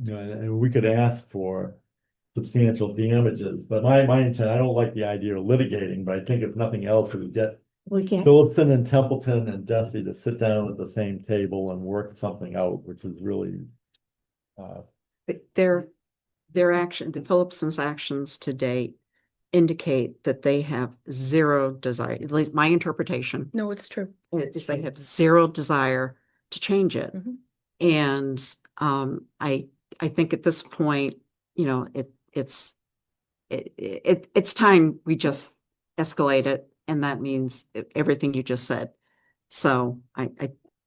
and we could ask for substantial damages, but my intent, I don't like the idea of litigating, but I think if nothing else, it would get We can't. Phillipston and Templeton and Desi to sit down at the same table and work something out, which is really, Their action, the Phillipson's actions to date indicate that they have zero desire, at least my interpretation, No, it's true. is they have zero desire to change it. Mhm. And I think at this point, it's time we just escalate it, and that means everything you just said. So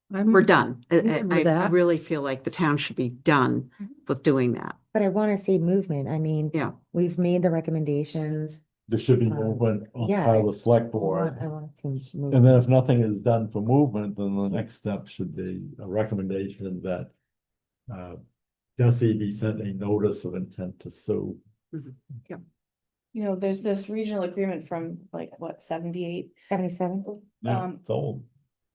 we're done. good with I that. really feel like the town should be done with doing that. But I want to see movement. I mean, Yeah. we've made the recommendations. there should be movement on Yeah, part of the select I board. want to see And movement. then if nothing is done for movement, then the next step should be a recommendation that Desi be sent a notice of intent to sue. There's this regional agreement from like, what, 78? 77? Yeah, it's old.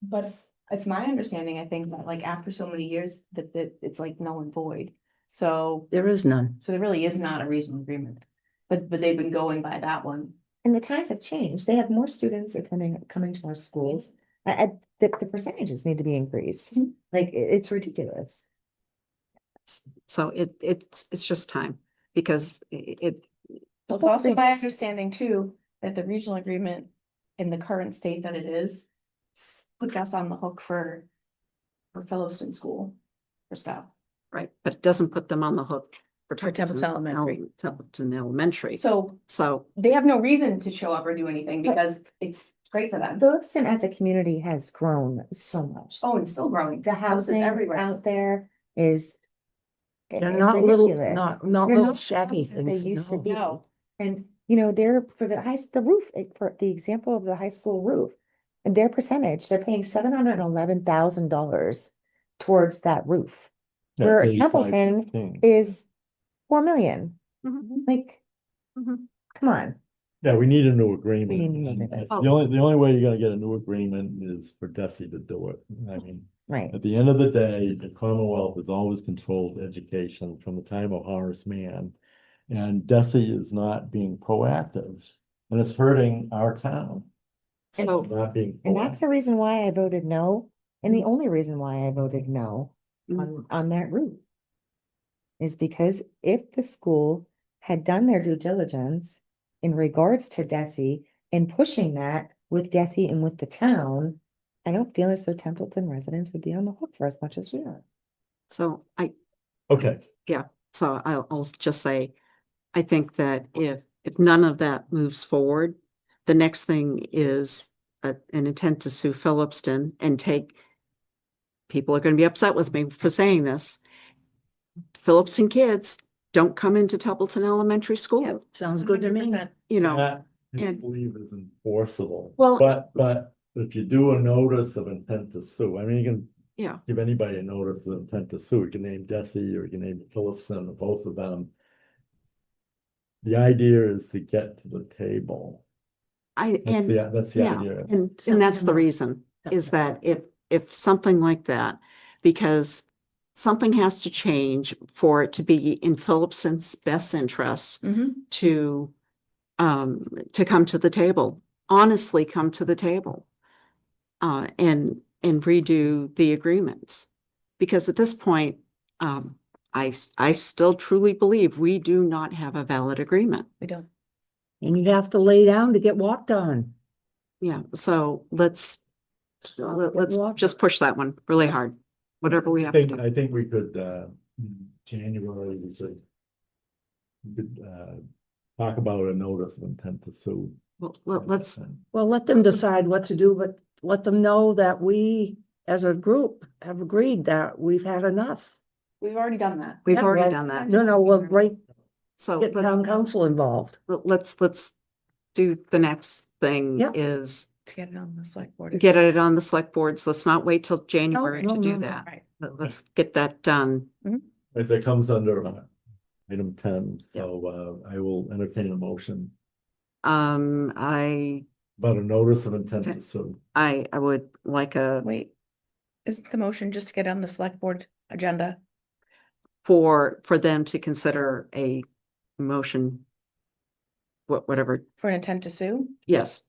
But it's my understanding, I think that like after so many years that it's like null and void. So There is none. there really is not a regional agreement, but they've been going by that one. And the times have changed. They have more students coming to our schools. The percentages need to be increased. Mhm. Like, it's ridiculous. So it's just time, because It's also my understanding too, that the regional agreement in the current state that it is puts us on the hook for Phillipston School for stuff. Right, but it doesn't put them on the hook for Templeton Elementary. Templeton Elementary. So So, they have no reason to show up or do anything because it's great for them. Phillipston as a community has grown so much. Oh, and still growing. The Houses housing everywhere. out there is. They're it's not little, ridiculous. not They're little not shaggy houses they things. used to no. be. No. And, you know, they're for the roof, for the example of the high school roof. And their percentage, they're paying $711,000 towards that roof. That's Where 85, Templeton 15. is 4 million. Mhm. Like, Mhm. come on. Yeah, we need a new agreement. We need a new and agreement. The only way you're gonna get a new agreement is for Desi to do it. I mean, Right. at the end of the day, the Commonwealth has always controlled education from the time of Horace Mann. And Desi is not being proactive, and it's hurting our town, so, not being. And that's the reason why I voted no. And the only reason why I voted no Mhm. on that route. Is because if the school had done their due diligence in regards to Desi and pushing that with Desi and with the town, I don't feel as though Templeton residents would be on the hook for as much as we are. so Okay, so I'll just say, I think that if none of that moves forward, the next thing is an intent to sue Phillipston and take, people are gonna be upset with me for saying this. Phillipston kids don't come into Templeton Elementary School, Sounds good to me. 100%. you know, that I and- believe is enforceable. Well- But if you do a notice of intent to sue, I mean, you can yeah, give anybody a notice of intent to sue. You can name Desi or you can name Phillipson or both of them. The idea is to get to the table. That's the yeah, idea. and that's the reason, is that if something like that, because something has to change for it to be in Phillipson's best interest Mhm. to come to the table, honestly come to the table. And redo the agreements. Because at this point, I still truly believe we do not have a valid agreement. We don't. And you'd have to lay down to get walked on. Yeah, so let's walk. just push that one really hard, whatever we have to do. I think we could, January, we could, talk about a notice of intent to sue. Well, let's, Well, let them decide what to do, but let them know that we, as a group, have agreed that we've had enough. We've already done that. we've Yep. already Well, done that. No, well, right, So get town council involved. let's do the next thing Yep. is To get it on the select board. get it on the select boards. Let's not wait till January to no, do no. that. Right. Let's get that done. If it comes under item 10, Yep. so I will entertain a motion I about a notice of intent to sue. would like Wait, is the motion just to get on the select board agenda? for them to consider a motion. Whatever, For an intent to sue? yes.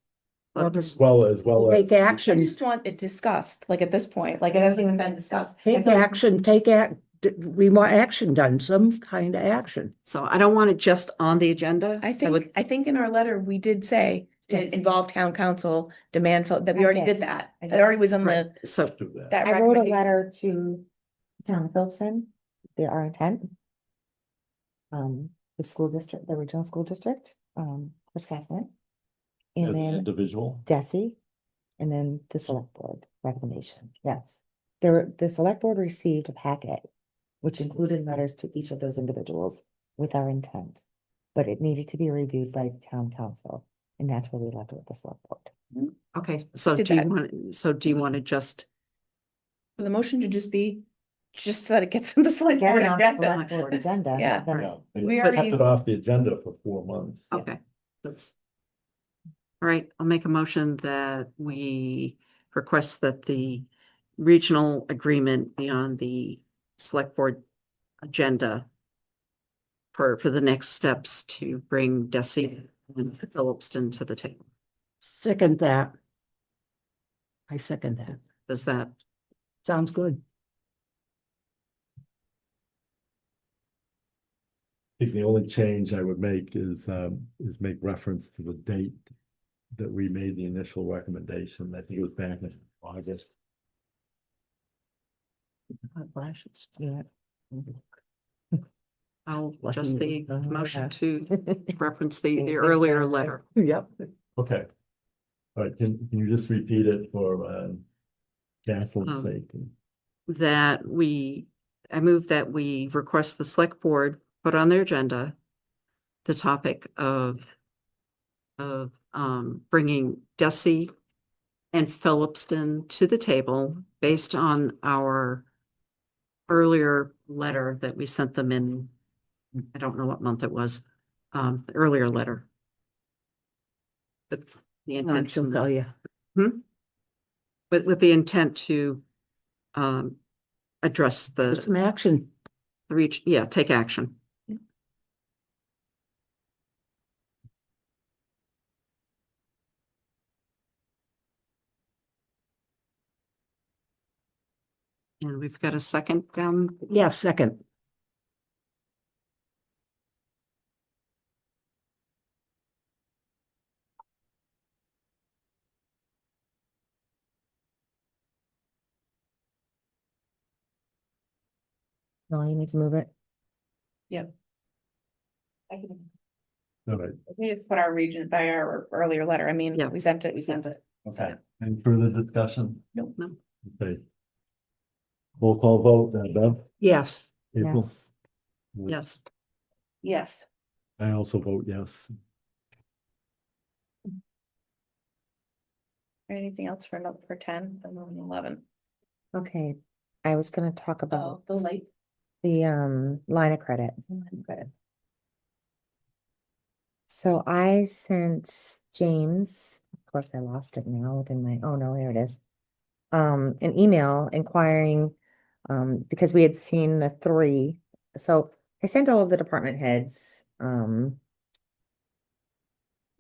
Well, Let's- As well as. Take I action, just want it discussed, like at this point, like it hasn't even been discussed. take And so- action, we want action done, some kind of action. So I don't want it just on the agenda. I would- think in our letter, we did say Yes. to involve town council, demand, that we already I did did. that. I That did. already was on Right, the, so, Do that. that I wrote a recommendation. letter to Town of Phillipston, our intent. The school district, the regional school district, assessment. And As an then individual. Desi, and then the select board recommendation, yes. The select board received a packet, which included letters to each of those individuals with our intent. But it needed to be reviewed by town council, and that's where we left it with the select board. okay, so Did do you that. want to just, For the motion to just be, just so that it gets in the select Get board it on the agenda. select board agenda. Yeah. then- Yeah, We we already- kept it off the agenda for 4 months. okay, that's. All right, I'll make a motion that we request that the regional agreement be on the select board agenda for the next steps to bring Desi and Phillipston to the table. Second that. I second that. Does that, Sounds good. I think the only change I would make is make reference to the date that we made the initial recommendation. I think it was back in August. Yeah. I'll Lucky just the you. motion Yeah. to reference the Things like earlier that. letter. Yep. Okay. All right, can you just repeat it for, Castle's Um, sake? That I move that we request the select board put on their agenda the topic of bringing Desi and Phillipston to the table based on our earlier letter that we sent them in, I don't know what month it was, the earlier letter. The intent She'll to, tell you. with the intent to address There's some the action. reach, yeah, take action. And we've got a second, Yeah, second. No, you need to move it. I can, All right, we just put our region by our earlier letter. I mean, Yeah. we sent it. okay. Any further discussion? no, Okay. Roll call vote, Bev? Yes. April? Yes. yes. Yes. I also vote yes. Anything else for 10, and then 11? Okay, I was gonna talk Oh, about the light. the line of credit. So I sent James, of course I lost it now within my, oh no, there it is. An email inquiring, because we had seen the 3. So I sent all of the department heads, an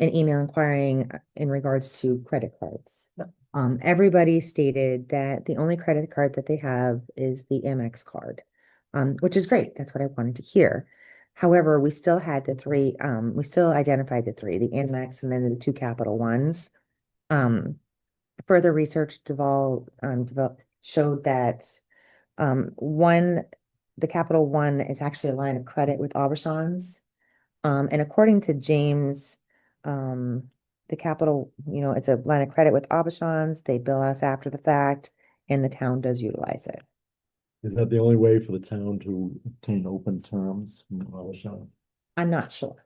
email inquiring in regards to credit cards. Everybody stated that the only credit card that they have is the Amex card, which is great. That's what I wanted to hear. However, we still had the 3, we still identified the 3, the Amex and then the 2 Capital ones. Further research showed that the Capital One is actually a line of credit with Aubuchon's. And according to James, the Capital, it's a line of credit with Aubuchon's. They bill us after the fact, and the town does utilize it. Is that the only way for the town to obtain open terms from Alshon? I'm not sure.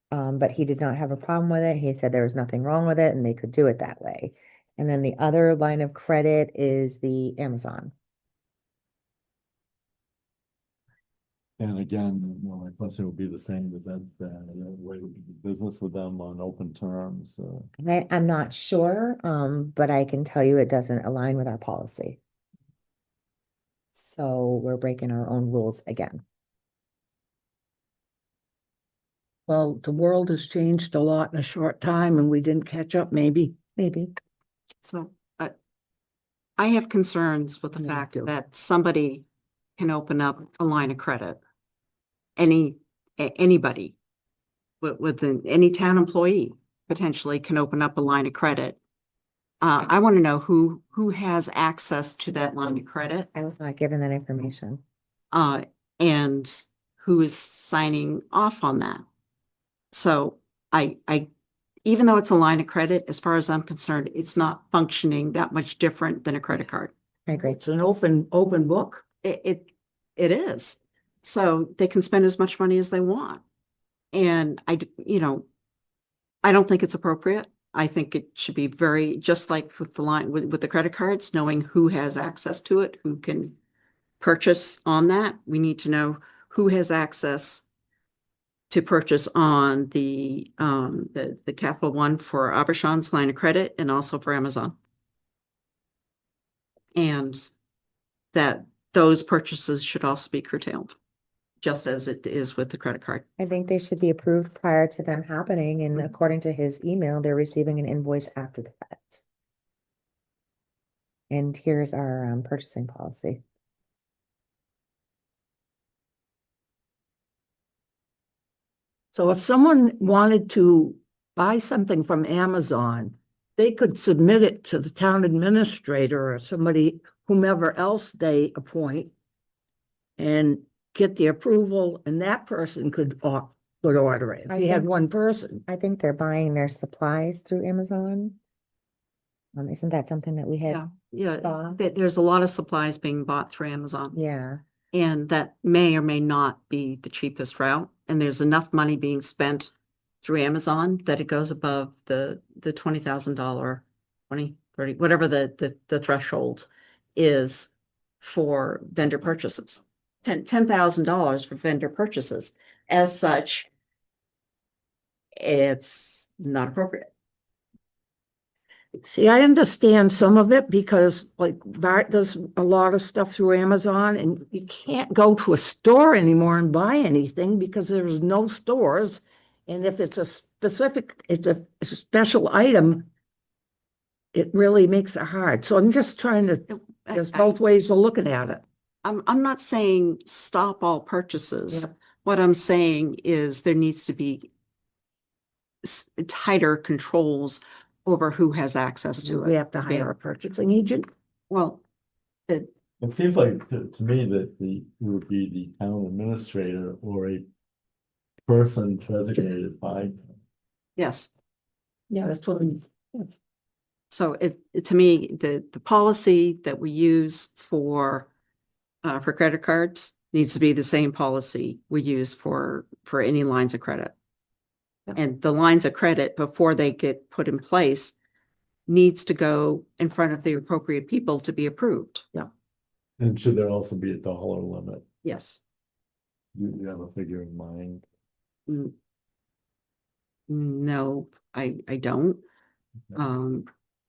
But he did not have a problem with it. He said there was nothing wrong with it and they could do it that way. And then the other line of credit is the Amazon. And again, my question would be the same, is that, way we do business with them on open terms? I'm not sure, but I can tell you it doesn't align with our policy. So we're breaking our own rules again. Well, the world has changed a lot in a short time and we didn't catch up, maybe. Maybe. So, I have concerns with the Me fact too. that somebody can open up a line of credit. Anybody any town employee potentially can open up a line of credit. I want to know who has access to that line of credit, I was not given that information. and who is signing off on that. So even though it's a line of credit, as far as I'm concerned, it's not functioning that much different than a credit card. I agree. It's an open book. It is. So they can spend as much money as they want. And I don't think it's appropriate. I think it should be very, just like with the line, with the credit cards, knowing who has access to it, who can purchase on that. We need to know who has access to purchase on the Capital One for Aubuchon's line of credit and also for Amazon. And that those purchases should also be curtailed, just as it is with the credit card. I think they should be approved prior to them happening, and according to his email, they're receiving an invoice after the fact. And here's our purchasing policy. So if someone wanted to buy something from Amazon they could submit it to the town administrator or somebody, whomever else they appoint, and get the approval, and that person could order it. If I you had think- one person. I think they're buying their supplies through Amazon. Isn't that something that we Yeah, had? yeah, saw? there's a lot of supplies being bought through Amazon. Yeah, And that may or may not be the cheapest route, and there's enough money being spent through Amazon that it goes above the $20,000, 20, 30, whatever the threshold is for vendor purchases. $10,000 for vendor purchases. As such, it's not appropriate. See, I understand some of it because like Bart does a lot of stuff through Amazon, and you can't go to a store anymore and buy anything because there's no stores. And if it's a special item, it really makes it hard. So I'm just trying to, there's both ways of looking at it. I'm not saying stop all purchases. Yep. What I'm saying is there needs to be tighter controls over who has access to it. We have to hire a purchasing agent. Well, It seems like to me that it would be the town administrator or a person designated by. yes. Yeah, that's what we. So to me, the policy that we use for credit cards needs to be the same policy we use for any lines of credit. Yeah. And the lines of credit, before they get put in place, needs to go in front of the appropriate people to be approved. And should there also be a dollar limit? Yes. You have a figure in mind? N- No, I don't.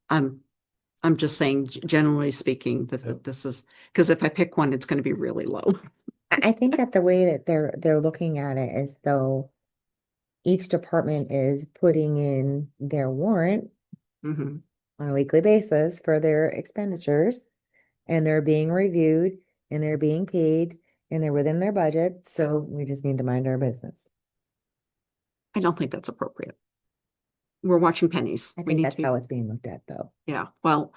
I'm just saying, generally speaking, Yep. that this is, because if I pick one, it's going to be really low. I think that the way that they're looking at it is though each department is putting in their warrant Mhm. on a weekly basis for their expenditures, and they're being reviewed and they're being paid and they're within their budget, so we just need to mind our business. I don't think that's appropriate. We're watching pennies. I We think need that's to be, how it's being looked at though. yeah, well,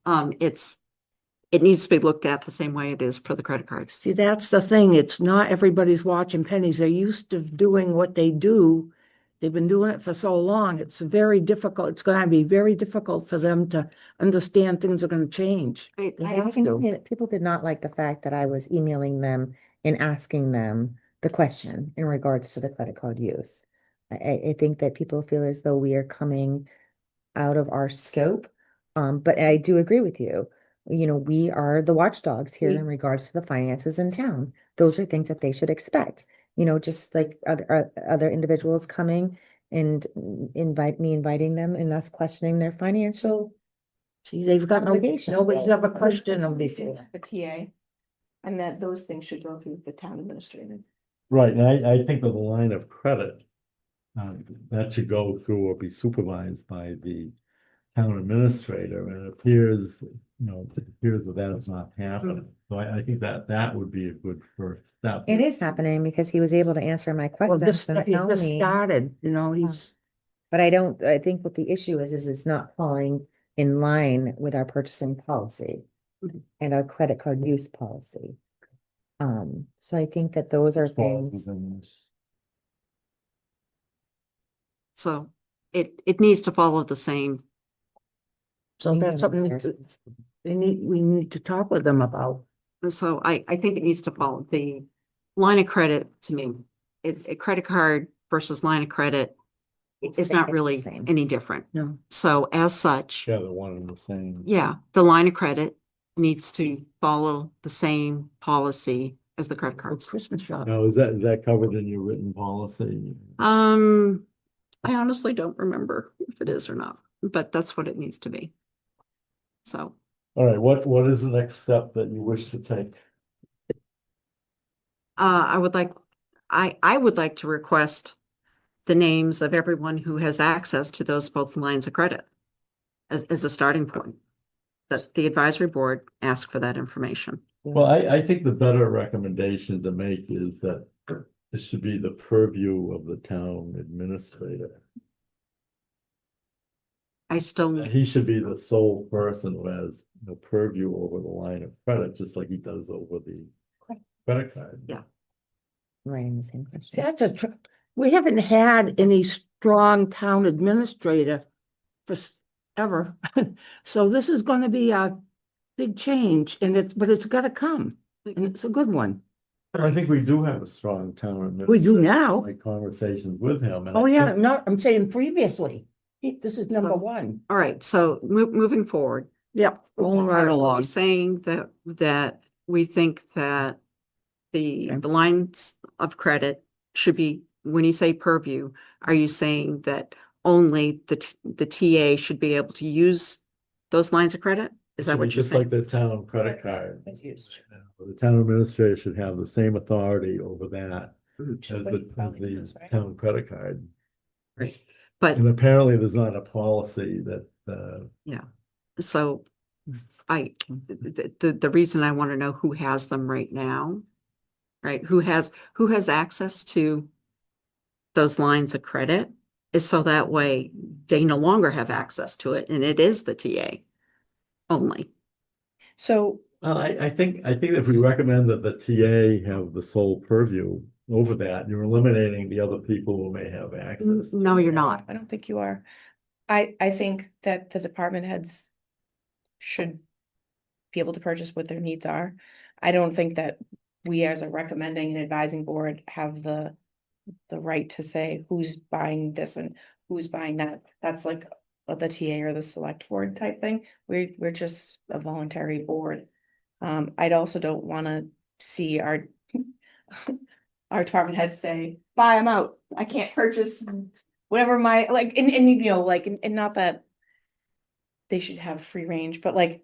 it needs to be looked at the same way it is for the credit cards. See, that's the thing. It's not everybody's watching pennies. They're used to doing what they do. They've been doing it for so long. It's very difficult. It's going to be very difficult for them to understand things are going to change. They I have think to. that people did not like the fact that I was emailing them and asking them the question in regards to the credit card use. I think that people feel as though we are coming out of our scope. But I do agree with you. You know, we are the watchdogs here in regards to the finances in town. Those are things that they should expect. You know, just like other individuals coming and inviting them and us questioning their financial. See, they've got Obligation. nobody's ever questioned them before. The TA, and that those things should go through the town administrator. Right, and I think with the line of credit, that should go through or be supervised by the town administrator, and it appears, that is not happening. So I think that would be a good first step. It is happening because he was able to answer my Well, questions and he tell just me. started, he's, But I think what the issue is it's not falling in line with our purchasing policy Mhm. and our credit card use policy. So I think that those are Which falls things. within this. So it needs to follow the same. so that's something we need to talk with them about. So I think it needs to follow the line of credit to me. A credit card versus line of credit is not really Same. any different. No. So as such, Yeah, the one and the same. yeah, the line of credit needs to follow the same policy as the credit cards. Christmas shop. Now, is that covered in your written policy? I honestly don't remember if it is or not, but that's what it needs to be. So, All right, what is the next step that you wish to take? I would like to request the names of everyone who has access to those both lines of credit as a starting point. That the advisory board ask for that information. Well, I think the better recommendation to make is that it should be the purview of the town administrator. I still, He should be the sole person who has no purview over the line of credit, just like he does over the credit card. Yeah. Writing the same question. We haven't had any strong town administrator for ever. So this is gonna be a big change and but it's gotta come and it's a good one. I think we do have a strong town We do administrator. now. Like conversations with him. and Oh, I yeah, think- no, I'm saying previously. This is number So- one. all right, so moving forward. Yep, rolling right Are we along. saying that we think that the lines of credit should be, when you say purview, are you saying that only the TA should be able to use those lines of credit? Is that should be what you're just like saying? the town credit card? As used. The town administrator should have the same authority over that as But he the probably does, right? town credit card. Right. But And apparently there's not a policy that, so the reason I want to know who has them right now, right? Who has access to those lines of credit is so that way they no longer have access to it and it is the TA only. So well, I think if we recommend that the TA have the sole purview over that, you're eliminating the other people who may have access. No, you're not. I don't think you are. I think that the department heads should be able to purchase what their needs are. I don't think that we as a recommending and advising board have the right to say who's buying this and who's buying that. That's like the TA or the select board type thing. We're just a voluntary board. I'd also don't want to see our our department heads say, buy them out. I can't purchase whatever my like and you know like and not that they should have free range, but like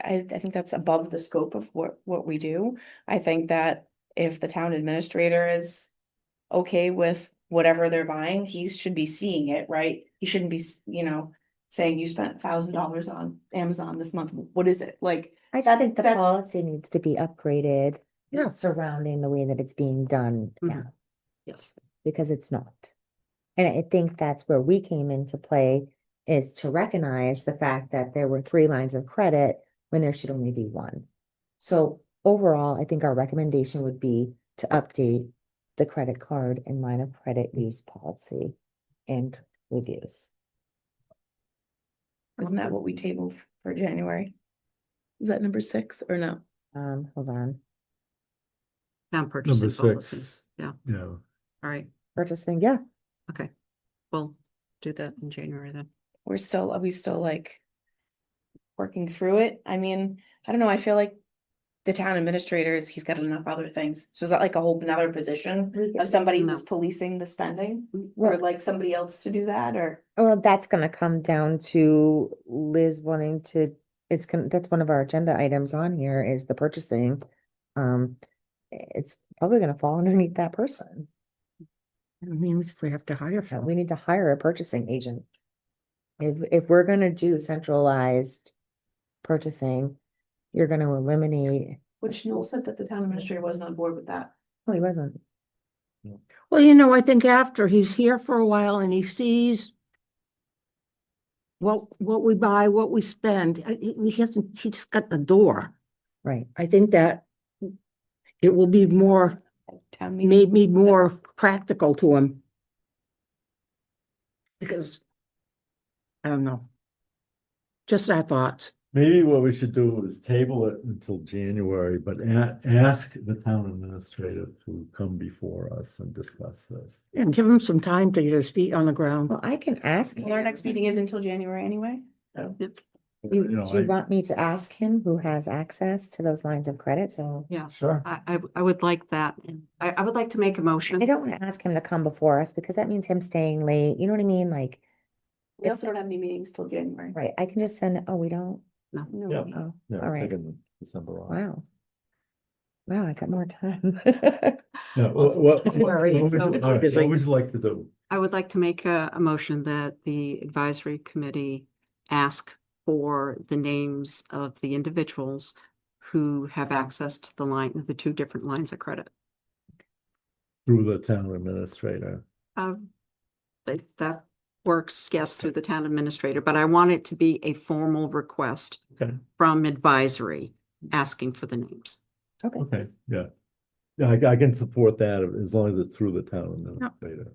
I think that's above the scope of what we do. I think that if the town administrator is okay with whatever they're buying, he should be seeing it, right? He shouldn't be, saying you spent $1,000 on Amazon this month. What is it? Like, I just think the policy needs to be upgraded. Yeah. Surrounding the way that it's being done Mhm. now, Yes. because it's not. And I think that's where we came into play, is to recognize the fact that there were 3 lines of credit when there should only be 1. So overall, I think our recommendation would be to update the credit card and line of credit use policy and reviews. isn't that what we tabled for January? Is that number 6 or no? Hold on, Town purchasing Number 6. policies. Yeah. Yeah. All right. purchasing, yeah. Okay. We'll do that in January then. Are we still like working through it? I mean, I don't know. I feel like the town administrators, he's got enough other things. So is that like a whole another position of somebody who's No. policing the spending? Or Well, like somebody else to do that or? well, that's gonna come down to Liz wanting to, that's one of our agenda items on here is the purchasing. It's probably gonna fall underneath that person. I mean, we have to hire So for. we need to hire a purchasing agent. If we're gonna do centralized purchasing, you're gonna eliminate, Which Noel said that the town administrator wasn't on board with that. oh, he wasn't. Well, I think after he's here for a while and he sees what we buy, what we spend, he just got the door. Right. I think that it will be Town meeting. made me more practical to him. Because, I don't know. Just our thoughts. Maybe what we should do is table it until January, but ask the town administrator to come before us and discuss this. And give him some time to get his feet on the ground. Well, I can ask Well, our him. next meeting is until January anyway. Yep. You, You know, do you I- want me to ask him who has access to those lines of credit? So Yes. Sure. I would like that. I would like to make a motion. I don't want to ask him to come before us because that means him staying late. You know what I mean? Like, We also don't have any meetings till January. right, I can just send, oh, we don't? No. No. Yeah. Oh, Yeah, all right. taking December off. Wow. Wow, I got more time. Yeah, Don't worry, what it's so would you- all right, busy. what would you like to do? I would like to make a motion that the advisory committee ask for the names of the individuals who have access to the 2 different lines of credit. Through the town administrator. But that works, yes, through the town administrator, but I want it to be a formal request Okay, from advisory asking for the names. Okay. okay, yeah. Yeah, I can support that as long as it's through the town administrator.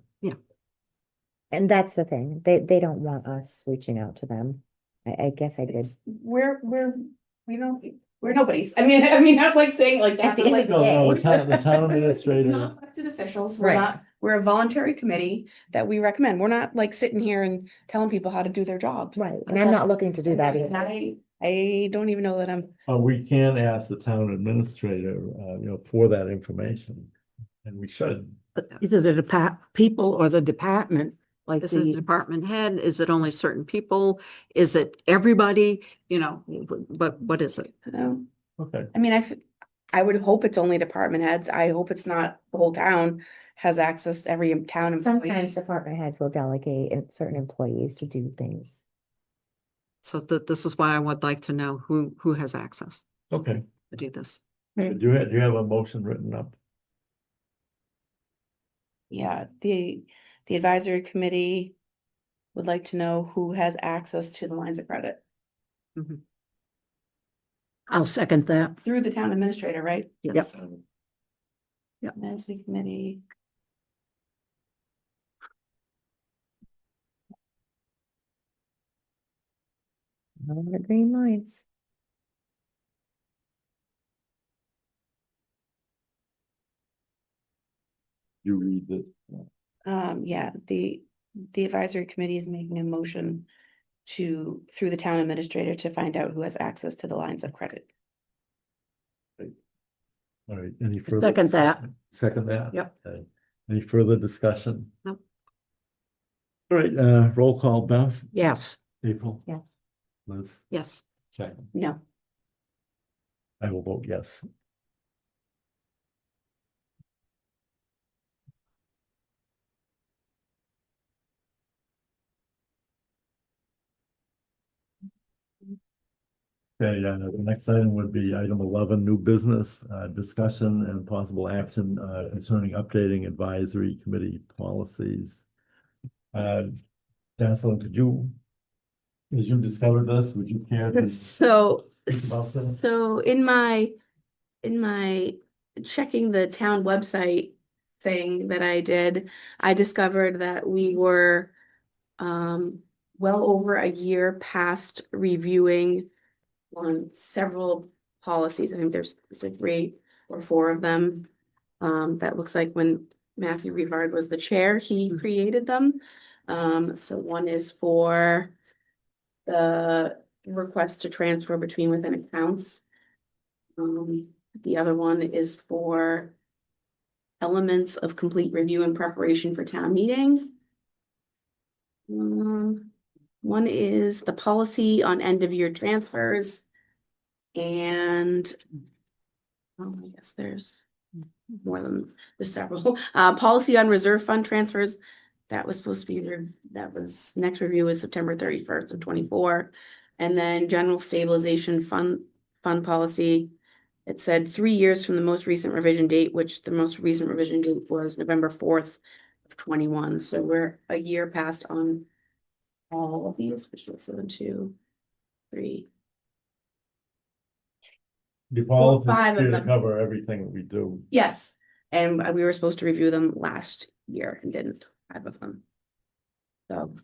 And that's the thing, they don't want us reaching out to them. I guess I did. We're we're nobodies. I mean, not like saying like At that, the but end of like. the day. No, the town We're administrator, not elected officials, we're Right. not, we're a voluntary committee that we recommend. We're not like sitting here and telling people how to do their jobs. Right, and I'm not looking to do that And either. I don't even know that I'm, we can ask the town administrator, for that information, and we should. Either the people or the department, like Is it a the, department head? Is it only certain people? Is it everybody? What is it? you know, Okay, I mean, I would hope it's only department heads. I hope it's not the whole town has access, every town. employee. Sometimes department heads will delegate certain employees to do things. So this is why I would like to know who has access okay. to do this. Do you have a motion written up? Yeah, the advisory committee would like to know who has access to the lines of credit I'll second that. through the town administrator, right? Yes. Yep. Advisory committee. All the green lights. You read this. Yeah, the advisory committee is making a motion through the town administrator to find out who has access to the lines of credit. All right, any further? Second that. Second that? Yep. Okay. Any further discussion? Nope. All right, roll call, Bev, Yes. April, Yes. Liz, Yes. Jack. No, I will vote yes. Okay, the next item would be item 11, new business, discussion and possible action, concerning updating advisory committee policies. Jocelyn, did you discover this? Would you care to? So, Think about that. so in my checking the town website thing that I did, I discovered that we were well over a year past reviewing on several policies. I think there's 3 or 4 of them. That looks like when Matthew Rivard was the chair, he created them. So one is for the request to transfer between within accounts. The other one is for elements of complete review and preparation for town meetings. One is the policy on end of year transfers. And I guess there's several. Policy on reserve fund transfers. That was supposed to be, next review is September 31st of 24. And then general stabilization fund policy. It said 3 years from the most recent revision date, which the most recent revision date was November 4th of 21. So we're a year past on all of these, which was 1, 2, 3. The policy 5 of is to them. cover everything that we do. Yes, and we were supposed to review them last year and didn't, 5 of them. So.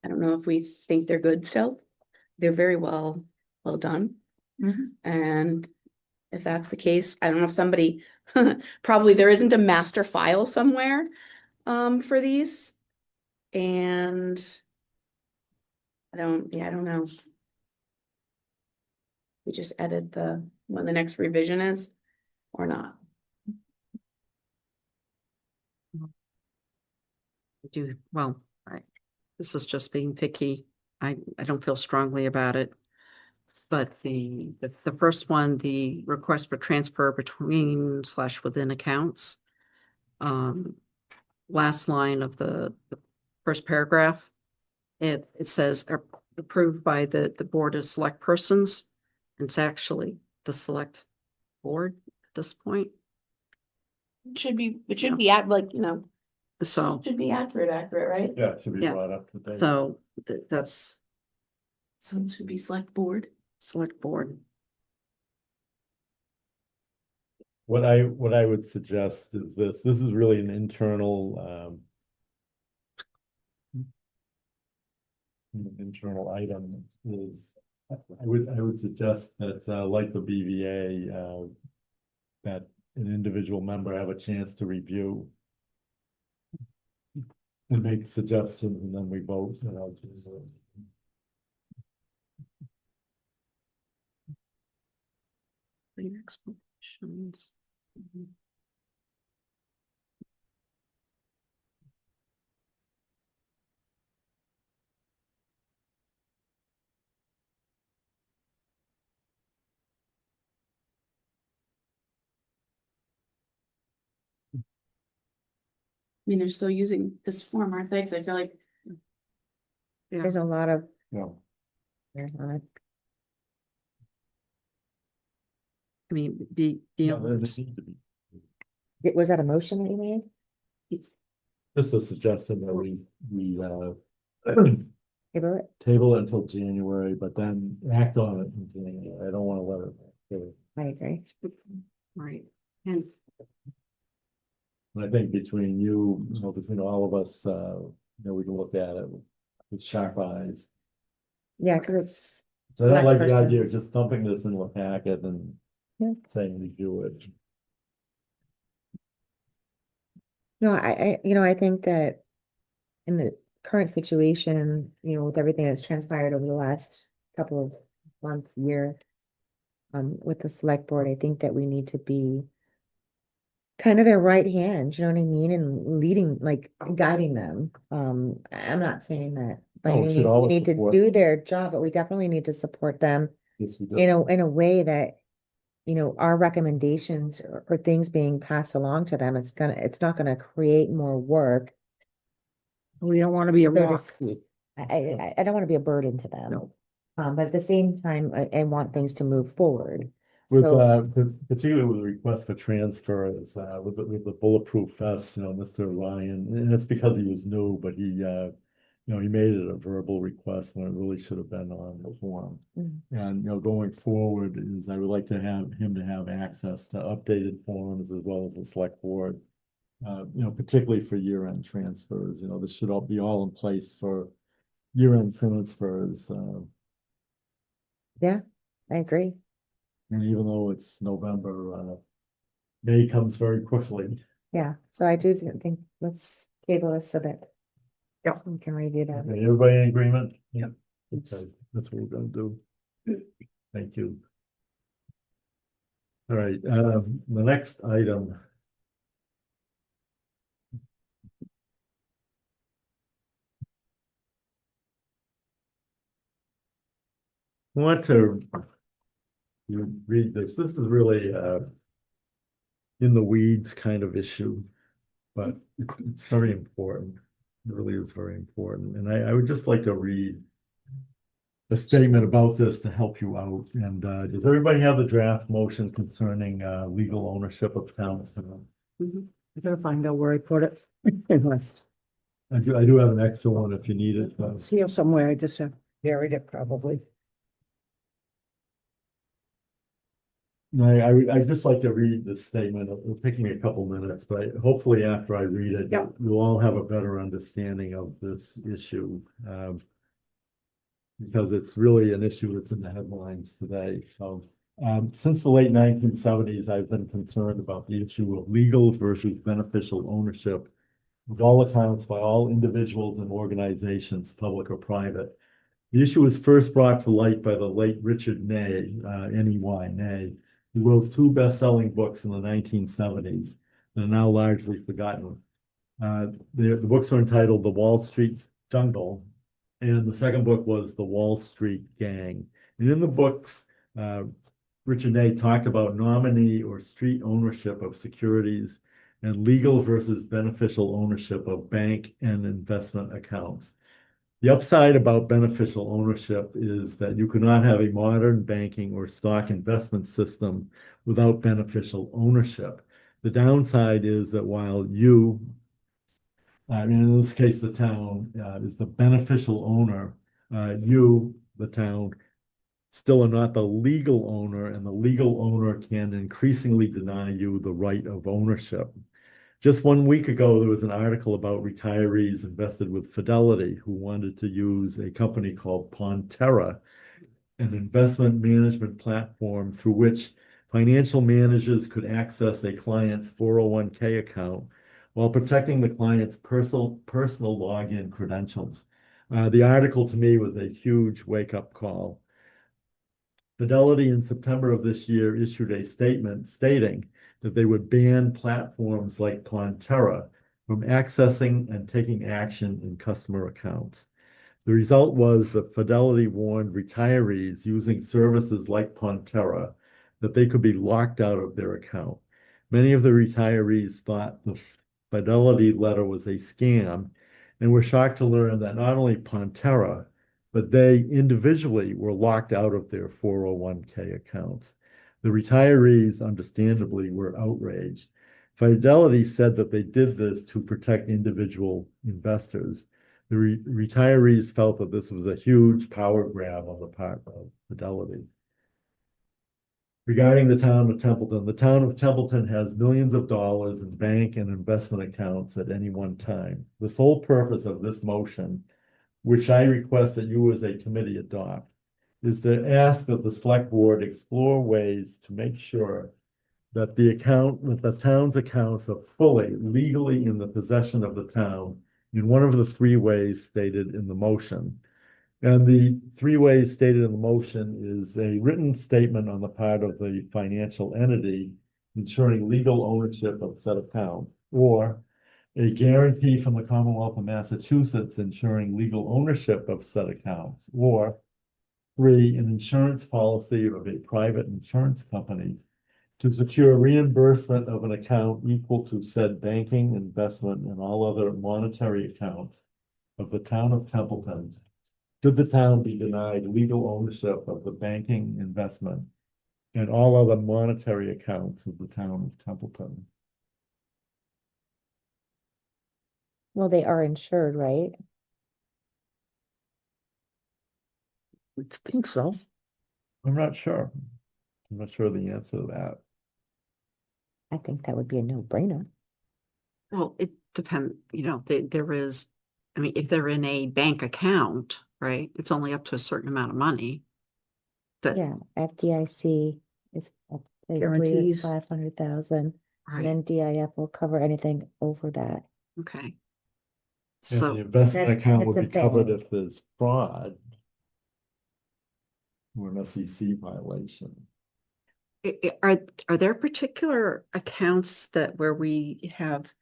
I don't know if we think they're good still. They're very well done. And if that's the case, I don't know if somebody, probably there isn't a master file somewhere for these. And I don't know. We just edit when the next revision is or not. This is just being picky. I don't feel strongly about it. But the first one, the request for transfer between / within accounts. Last line of the first paragraph, it says approved by the board of select persons. It's actually the select board at this point. it should be like, So, should be accurate, right? Yeah, it should be Yeah. brought up today. so that's So it should be select board. select board. What I would suggest is this is really an internal item is, I would suggest that, like the BvA, that an individual member have a chance to review and make suggestions, and then we vote, Explanations. I mean, they're still using this form, aren't they? 'Cause I feel like, There's a lot of, No. there's not, I mean, be, No, there need to be. was that a motion that you made? Just a suggestion that we Table it? table it until January, but then act on it in January. I don't wanna let it go. I agree. right, and And I think between between all of us, we can look at it with sharp eyes. Yeah, because it's, So I don't like the Select idea of persons. just dumping this into a packet and Yeah. saying we do it. no, I think that in the current situation, with everything that's transpired over the last couple of months, year, with the select board, I think that we need to be kind of their right hand, you know what I mean, and leading, like guiding them. I'm not saying that by No, we any should means we always need to support do their job, but we definitely need to support them Yes, we do. in a way that, our recommendations or things being passed along to them, it's not gonna create more work, We don't want to be a so to rock. speak. I don't want to be a burden to them. No. But at the same time, I want things to move forward. With, So, particularly with the request for transfers, with the bulletproof vest, Mr. Ryan, and it's because he was new, but he made it a verbal request when it really should have been on the form. Mm. And, going forward is I would like to have him to have access to updated forms as well as the select board. Particularly for year-end transfers, this should all be all in place for year-end transfers. yeah, I agree. And even though it's November, May comes very quickly. Yeah, so I do think, let's table this so that we can review that. Okay, everybody in agreement? Yep. Okay, that's what we're gonna do. Thank you. All right, the next item. I want to read this. This is really in the weeds kind of issue, but it's very important. It really is very important. And I would just like to read a statement about this to help you out. And does everybody have the draft motion concerning legal ownership of towns? I gotta find out where I put it. I do have an extra one if you need it. It's here somewhere. I just have buried it probably. No, I'd just like to read the statement. It'll take me a couple minutes, but hopefully after I read it, Yeah. you'll all have a better understanding of this issue. Because it's really an issue that's in the headlines today. So, since the late 1970s, I've been concerned about the issue of legal versus beneficial ownership of all accounts by all individuals and organizations, public or private. The issue was first brought to light by the late Richard Ney, N-E-Y, Ney, who wrote two best-selling books in the 1970s that are now largely forgotten. The books are entitled The Wall Street Jungle, and the second book was The Wall Street Gang. And in the books, Richard Ney talked about nominee or street ownership of securities and legal versus beneficial ownership of bank and investment accounts. The upside about beneficial ownership is that you cannot have a modern banking or stock investment system without beneficial ownership. The downside is that while you, I mean, in this case, the town is the beneficial owner, you, the town, still are not the legal owner, and the legal owner can increasingly deny you the right of ownership. Just 1 week ago, there was an article about retirees invested with Fidelity who wanted to use a company called Ponterra, an investment management platform through which financial managers could access a client's 401k account while protecting the client's personal login credentials. The article to me was a huge wake-up call. Fidelity in September of this year issued a statement stating that they would ban platforms like Ponterra from accessing and taking action in customer accounts. The result was that Fidelity warned retirees using services like Ponterra that they could be locked out of their account. Many of the retirees thought the Fidelity letter was a scam and were shocked to learn that not only Ponterra, but they individually were locked out of their 401k accounts. The retirees, understandably, were outraged. Fidelity said that they did this to protect individual investors. The retirees felt that this was a huge power grab on the part of Fidelity. Regarding the town of Templeton has millions of dollars in bank and investment accounts at any one time. The sole purpose of this motion, which I request that you as a committee adopt, is to ask that the select board explore ways to make sure that the town's accounts are fully legally in the possession of the town in one of the 3 ways stated in the motion. And the 3 ways stated in the motion is a written statement on the part of the financial entity ensuring legal ownership of said account, or a guarantee from the Commonwealth of Massachusetts ensuring legal ownership of said accounts, or 3, an insurance policy of a private insurance company to secure reimbursement of an account equal to said banking, investment, and all other monetary accounts of the town of Templeton, should the town be denied legal ownership of the banking, investment, and all other monetary accounts of the town of Templeton. Well, they are insured, right? I think so. I'm not sure. I'm not sure the answer to that. I think that would be a no-brainer. Well, it depends, there is, I mean, if they're in a bank account, right, it's only up to a certain amount of money. That, Yeah, FDIC is, I believe Guarantees. it's 500,000, and right, then DIF will cover anything over that. okay. And So, the investment That's- account that's would a be covered bank. if there's fraud or an SEC violation. are there particular accounts where we have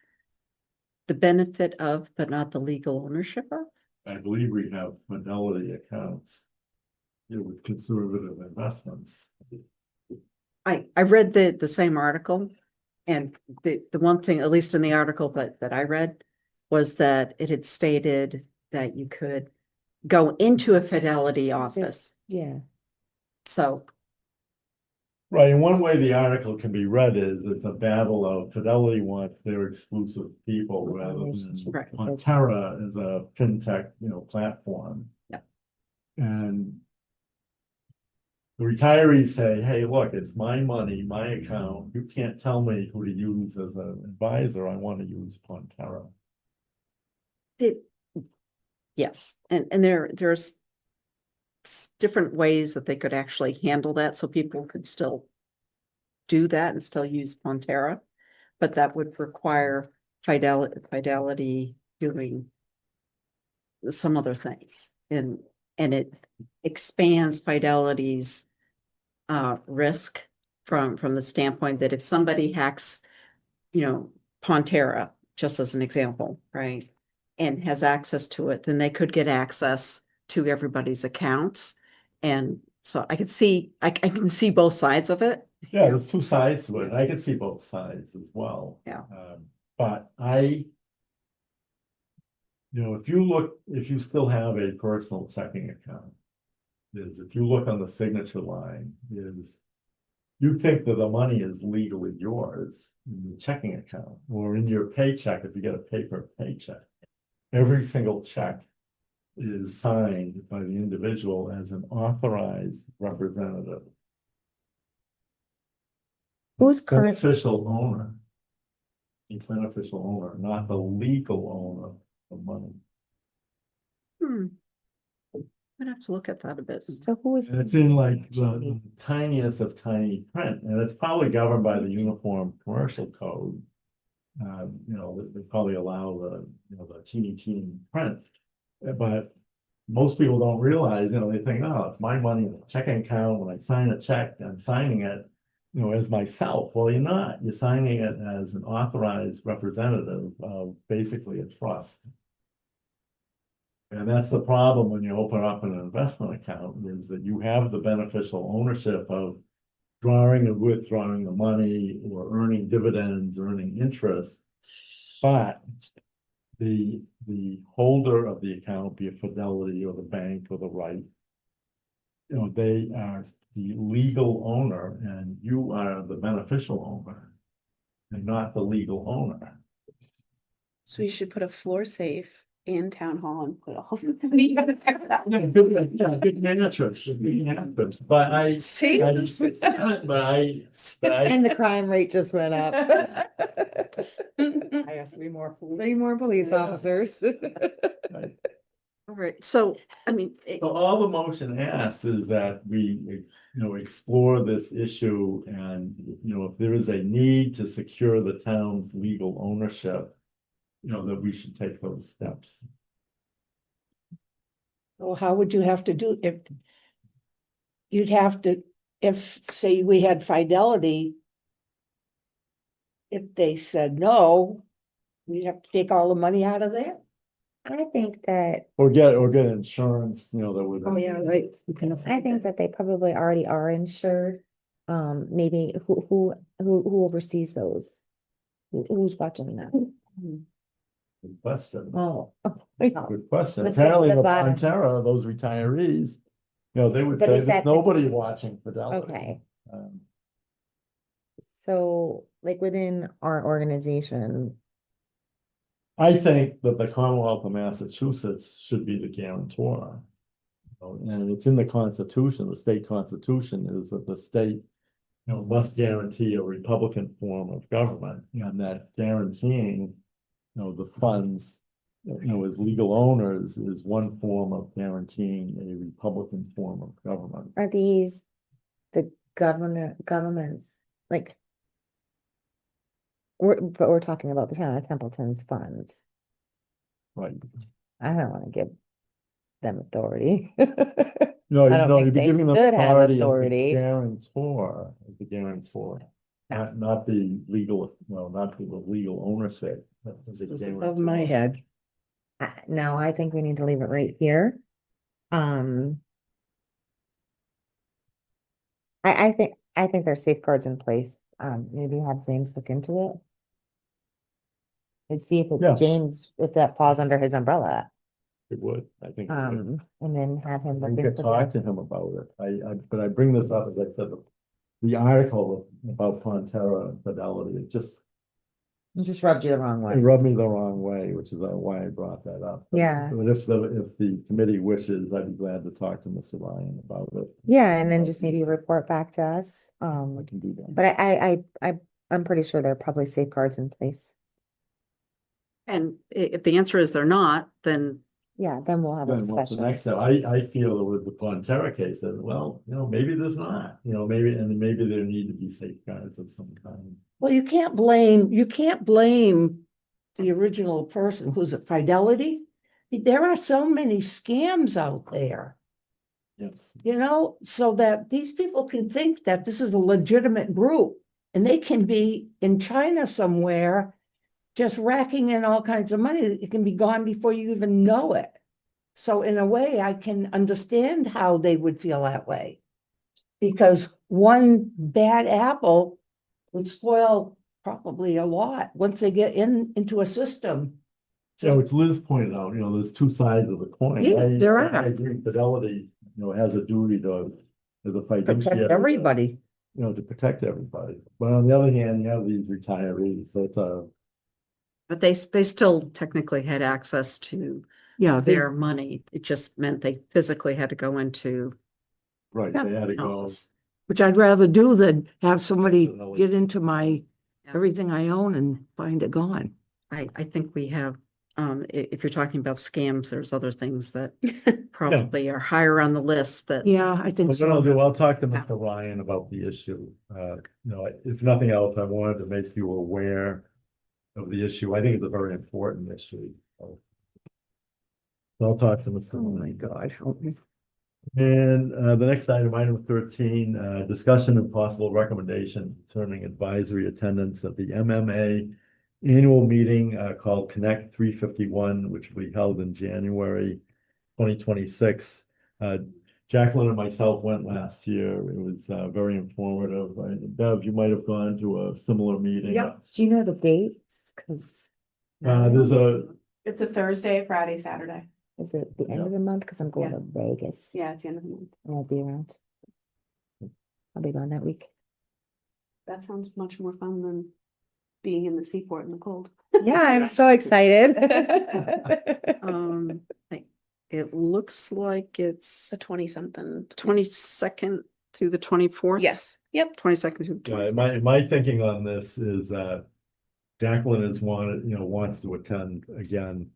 the benefit of, but not the legal ownership of? I believe we have Fidelity accounts, with conservative investments. I read the same article, and the one thing, at least in the article that I read, was that it had stated that you could go into a Fidelity office. Yeah, So, Right, and one way the article can be read is it's a battle of Fidelity wants their exclusive people rather than Relationship. Ponterra is a fintech, platform. Yeah. And the retirees say, hey, look, it's my money, my account. You can't tell me who to use as an advisor. I want to use Ponterra. yes, and there's different ways that they could actually handle that, so people could still do that and still use Ponterra, but that would require Fidelity doing some other things, and it expands Fidelity's risk from the standpoint that if somebody hacks, Ponterra, just as an example, right, and has access to it, then they could get access to everybody's accounts. And so I can see both sides of it. Yeah, there's 2 sides to it. I can see both sides as well. Yeah. But if you still have a personal checking account, if you look on the signature line, you think that the money is legally yours in your checking account or in your paycheck, if you get a paper paycheck. Every single check is signed by the individual as an authorized representative. Who's current? Beneficial owner. The beneficial owner, not the legal owner of money. I'd have to look at that a bit. So who is? And it's in like the tiniest of tiny print, and it's probably governed by the Uniform Commercial Code. They probably allow the teeny print, but most people don't realize, they think, oh, it's my money in the checking account. When I sign a check, I'm signing it, as myself. Well, you're not. You're signing it as an authorized representative of basically a trust. And that's the problem when you open up an investment account, is that you have the beneficial ownership of drawing and withdrawing the money or earning dividends, earning interest. But the holder of the account, be it Fidelity or the bank or the Right, they are the legal owner and you are the beneficial owner and not the legal owner. So we should put a floor safe in town hall and put all. Good interest, but I. See? But I. And the crime rate just went up. I have three more. Three more police officers. All right, so, I mean, So all the motion asks is that we, explore this issue and, if there is a need to secure the town's legal ownership, that we should take those steps. Well, how would you have to do if? You'd have to, if, say, we had Fidelity. If they said no, we'd have to take all the money out of there. I think that, Or get insurance, that would. Oh, yeah, right. I think that they probably already are insured. Maybe who oversees those? Who's watching that? Good question. Oh. Good question. Let's get to Apparently, the the bottom. Bonterra, those retirees, they would But say is there's that- nobody watching Fidelity. Okay, Um, so like within our organization, I think that the Commonwealth of Massachusetts should be the guarantor. And it's in the Constitution, the state constitution is that the state, must guarantee a Republican form of government, and that guaranteeing, the funds, as legal owners is one form of guaranteeing a Republican form of government. are these the governments, like? But we're talking about the town of Templeton's funds. Right. I don't want to give them authority. No, I don't think you'd be they giving them should have authority as the authority. guarantor, not the legal, not the legal ownership. but the This is guarantor. above my head. No, I think we need to leave it right here. I think there's safeguards in place. Maybe have James look into it. And see if Yeah. it's James, if that falls under his umbrella, It would, I think. it would. and then have him look We could into talk it. to him about it. But I bring this up, as I said, the article about Fonterra and Fidelity, it just It just rubbed you the wrong it way. rubbed me the wrong way, which is why I brought that up. Yeah. But if the committee wishes, I'd be glad to talk to Mr. Ryan about it. Yeah, and then just maybe report back to us. I can do that. But I'm pretty sure there are probably safeguards in place. and if the answer is they're not, then Yeah, then we'll have a Then what's the discussion. next step? I feel that with the Fonterra case, that, well, maybe there's not, maybe there need to be safeguards of some kind. Well, you can't blame the original person who's at Fidelity. There are so many scams out there, Yes. so that these people can think that this is a legitimate group and they can be in China somewhere just racking in all kinds of money. It can be gone before you even know it. So in a way, I can understand how they would feel that way. Because one bad apple would spoil probably a lot once they get into a system. Which Liz pointed out, there's two sides of the coin. Yeah, there are. I agree Fidelity, has a duty to, as a Protect fiduciary. everybody. to protect everybody. But on the other hand, you have these retirees, so it's But they still technically had access to Yeah, their money. It just meant they physically had to go into. right, they had to go. office. which I'd rather do than have somebody Definitely. get into my, Yeah. everything I own and find it gone. I think we have, if you're talking about scams, there's other things that probably are higher on the list that. Yeah, I think What I'll so. do, I'll talk to Mr. Ryan about the issue. If nothing else, I wanted to make you aware of the issue. I think it's a very important issue. So I'll talk to Mr. Oh my Ryan. God, help me. And the next item 13, discussion and possible recommendation concerning advisory attendance at the MMA annual meeting called Connect 351, which will be held in January 2026. Jacqueline and myself went last year. It was very informative. Bev, you might have gone to a similar meeting. Yep. Do you know the dates? Cause It's a Thursday, Friday, Saturday. is it the end of the month? Cause I'm going Yeah. to Vegas. Yeah, it's the end of the month. I won't be around. I'll be gone that week. That sounds much more fun than being in the seaport in the cold. Yeah, I'm so excited. It looks like it's The 20-something. 22nd through the 24th. Yes, yep. 22nd through the 24th. my thinking on this is that Jacqueline wants to attend again.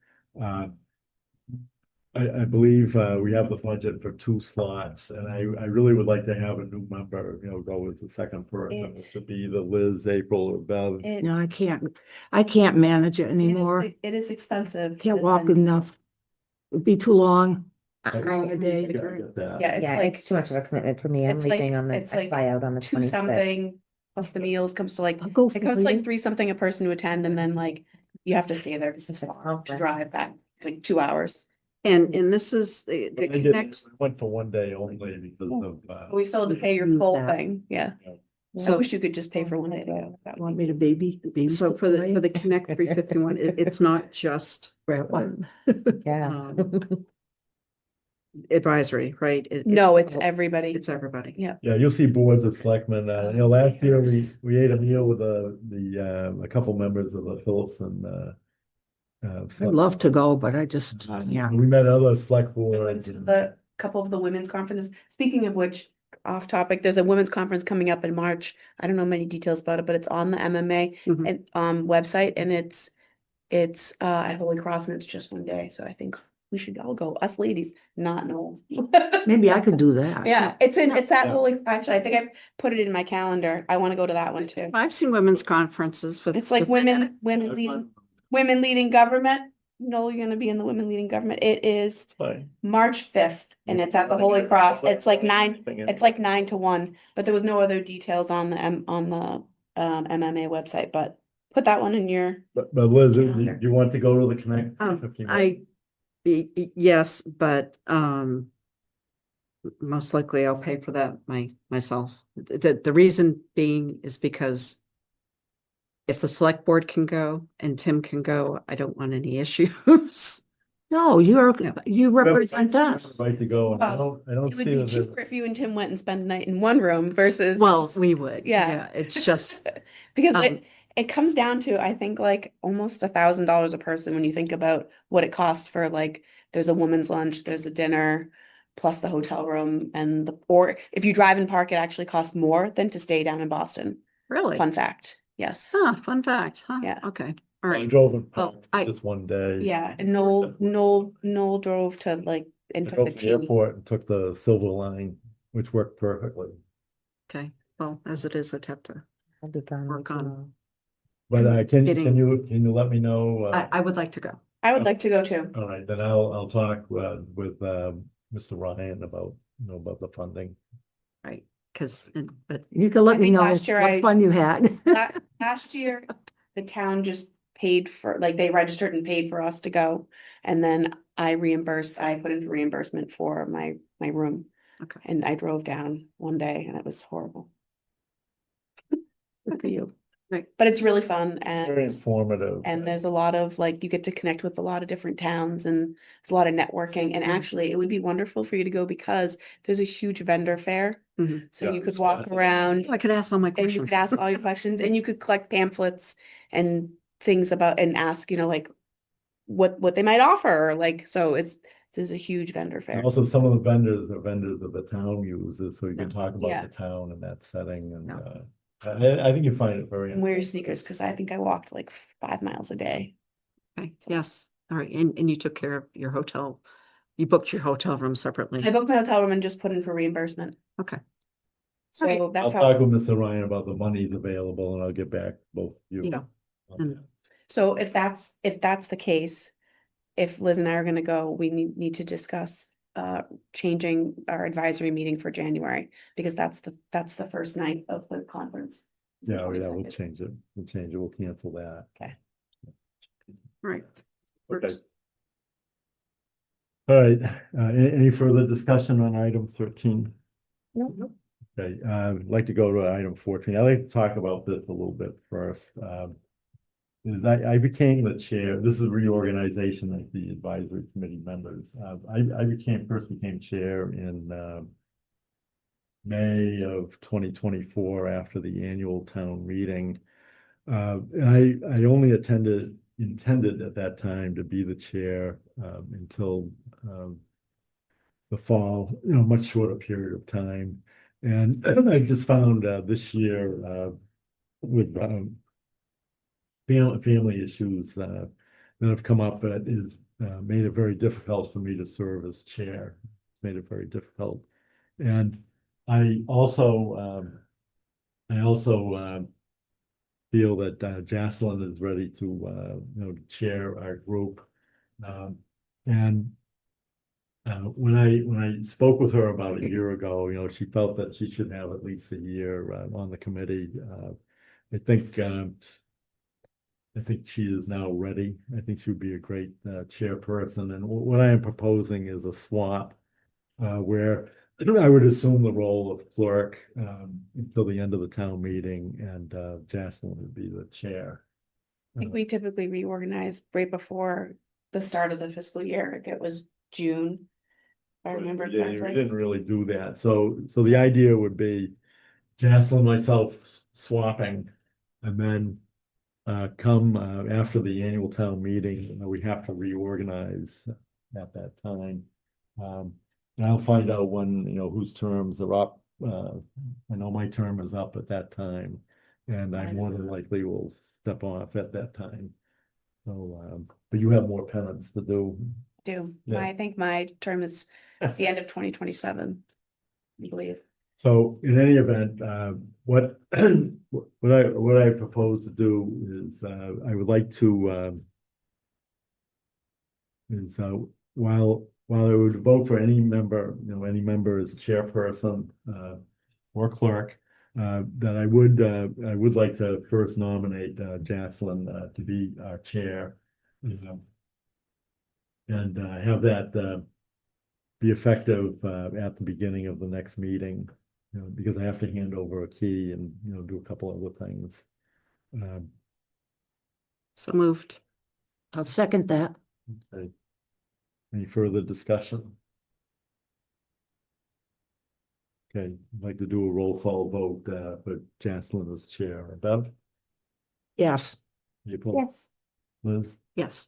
I believe we have the budget for 2 slots, and I really would like to have a new member, go as the second person. It should be either Liz, April, or Bev. No, I can't manage it anymore. It is expensive. Can't walk enough. It'd be too long. I a day. get that. Yeah, it's Yeah, like it's too much of a commitment for me. I'm it's like- leaving on the, it's I like fly out on the 2 26th. something plus the meals comes to like, I'll go it for costs like you. 3 something a person to attend, and then like you have to stay there because it's far to drive that. It's like 2 hours. And this is the I did- Connect. I went for one day only because of. But we still have to pay your Use full that. thing. Yeah. I So, wish you could just pay for one day to go. That would Want be- me to baby? so for the Connect 351, it's not just Yeah. advisory, right? No, it's everybody. It's everybody. Yeah. Yeah, you'll see boards of selectmen. Last year Yes. we ate a meal with a couple members of the Phillips and. I'd love to go, but I just, yeah. We met other select I went boards. to the couple of the women's conferences. Speaking of which, off topic, there's a women's conference coming up in March. I don't know many details about it, but it's on the MMA Mhm. and website, and it's at Holy Cross, and it's just one day. So I think we should all go. Us ladies, not no. Maybe I could do that. Yeah, it's at Yeah. Holy. Actually, I think I put it in my calendar. I want to go to that one too. I've seen women's conferences with. It's like women leading government. No, you're gonna be in the women leading government. It is March 5th, and it's at the Holy Cross. It's like 9 to 1, but there was no other details on the MMA website, but put that one in your. But Liz, do Calendar. you want to go to the Connect? 351? Yes, but most likely I'll pay for that myself. The reason being is because if the select board can go and Tim can go, I don't want any issues. No, you represent us. Right to go. And I Well, don't It would see be that. cheaper if you and Tim went and spent a night in one room versus. Well, we would. Yeah. It's just, Because Um, it comes down to, I think, like almost $1,000 a person when you think about what it costs for like, there's a women's lunch, there's a dinner, plus the hotel room or if you drive and park, it actually costs more than to stay down in Boston. really. Fun fact. Yes. Fun fact, huh? Yeah. Okay, all I right. drove in Well, I- just one day. Yeah. And Noel drove to like, and I took drove the to T. the airport and took the Silver Line, which worked perfectly. Okay, well, as it is, I'd have to, I'll be gone. Work on- tomorrow. But can Getting- you let me know? I would like to go. I would like to go too. All right, then I'll talk with Mr. Ryan about the funding. Right, because, but You can let I me think know last year what fun you had. Last year, the town just paid for, like, they registered and paid for us to go. And then I put in reimbursement for my room. Okay. And I drove down one day and it was horrible. Good for you. But it's really fun Very and informative. there's a lot of like, you get to connect with a lot of different towns and there's a lot of networking. And actually, it would be wonderful for you to go because there's a huge vendor fair. Mhm. So Yeah, you could it's walk massive. around I could ask all my and you questions. could ask all your questions and you could collect pamphlets and things about and ask, like what they might offer. Like, so there's a huge vendor And fair. also, some of the vendors are vendors that the town uses, so you can talk Yeah. about the town in that setting, and Yeah. I think you find it very. And wear your sneakers because I think I walked like 5 miles a day. Okay, yes, all right, and you took care of your hotel, you booked your hotel room separately. I booked my hotel room and just put in for reimbursement. Okay. So Okay. I'll that's talk how, with Mr. Ryan about the monies available, and I'll get back to both you. Yeah. And- so if that's the case, if Liz and I are gonna go, we need to discuss changing our advisory meeting for January, because that's the first night of the conference. It's the Yeah, we'll 22nd. change it, we'll cancel that. Right. Okay. All right, any further discussion on item 13? Nope. Okay, I'd like to go to item 14. I'd like to talk about this a little bit first. Is I became the chair, this is a reorganization of the advisory committee members. I first became chair in May of 2024 after the annual town meeting. And I only intended at that time to be the chair until the fall, much shorter period of time. And I just found this year with family issues that have come up, that is made it very difficult for me to serve as chair. Made it very difficult. And I also feel that Jocelyn is ready to chair our group. And when I spoke with her about a year ago, she felt that she should have at least a year on the committee. I think she is now ready. I think she would be a great chairperson. And what I am proposing is a swap where I would assume the role of clerk until the end of the town meeting, and Jocelyn would be the chair. I think we typically reorganize right before the start of the fiscal year. It was June. If I remember We didn't correctly. really do that. So the idea would be Jocelyn and myself swapping, and then come after the annual town meeting, we have to reorganize at that time. And I'll find out when, whose terms are up. I know my term is up at that time, and I more than likely will step off at that time. So, but you have more penance to do. Do, Yeah. I think my term is the end of 2027, I believe. So in any event, what I propose to do is I would like to while I would vote for any member, any member as chairperson or clerk, that I would like to first nominate Jocelyn to be our chair, and have that be effective at the beginning of the next meeting, because I have to hand over a key and, do a couple other things. So moved. I'll second that. Okay. Any further discussion? Okay, I'd like to do a roll call vote for Jocelyn as chair. Bev? Yes. April? Yes. Liz? Yes,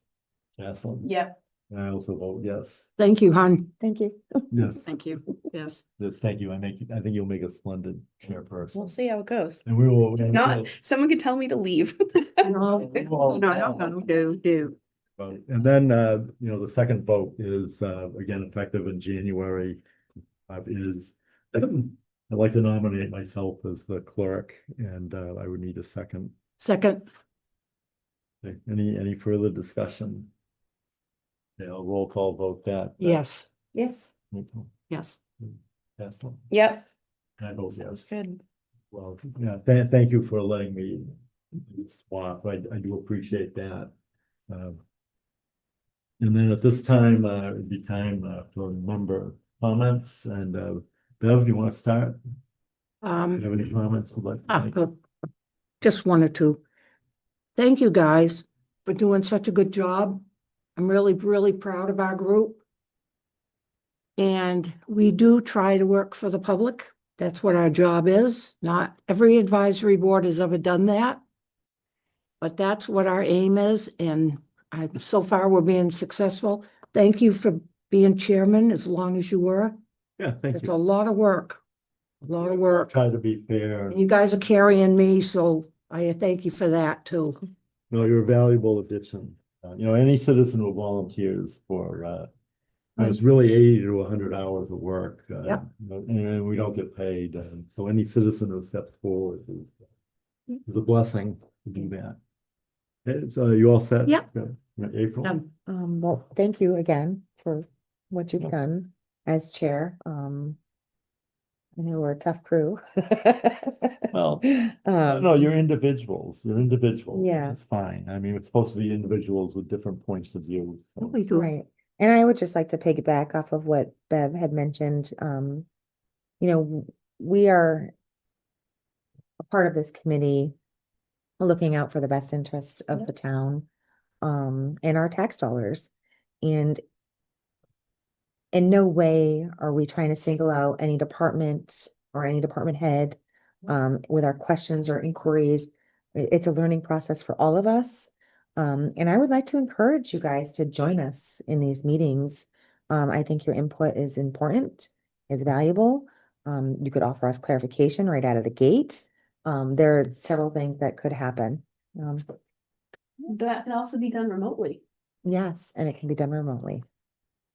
Jocelyn? Yep. And I also vote yes. Thank you, hon. Thank you. Yes, thank you, yes. yes, thank you. I think you'll make a splendid chairperson. We'll see how it goes. And we will. Not, someone could tell me to leave. No, no. Right. And then, the second vote is, again, effective in January, is I'd like to nominate myself as the clerk, and I would need a second. Second, Okay, any further discussion? Yeah, I'll roll call vote that. yes. Yes. April, Yes, Jocelyn? Yep, I vote sounds yes. good. Well, yeah, thank you for letting me swap. I do appreciate that. And then at this time, it'd be time for member comments, and Bev, do you want to start? Do you have any comments? Would like to make? just wanted to thank you guys for doing such a good job. I'm really, really proud of our group. And we do try to work for the public. That's what our job is. Not every advisory board has ever done that. But that's what our aim is, and so far we're being successful. Thank you for being chairman as long as you were. Yeah, thank It's a you. lot of work, a lot of work. Try to be fair. And you guys are carrying me, so I thank you for that too. No, you're a valuable addition. Any citizen who volunteers for, it's really 80 to 100 hours of work. Yep. And we don't get paid. So any citizen who steps forward is a blessing to do that. Okay, so you all set? Yep. April? Well, thank you again for what you've Yeah. done as chair. I know we're a tough crew. Well, Um, no, you're individuals. You're individuals. Yeah. It's fine. I mean, it's supposed to be individuals with different points of view. So. We do. Right. And I would just like to piggyback off of what Bev had mentioned. We are a part of this committee looking out for the best interests of the town, and our tax dollars. And in no way are we trying to single out any department or any department head, with our questions or inquiries. It's a learning process for all of us. And I would like to encourage you guys to join us in these meetings. I think your input is important, is valuable. You could offer us clarification right out of the gate. There are several things that could happen. That can also be done remotely. Yes, and it can be done remotely.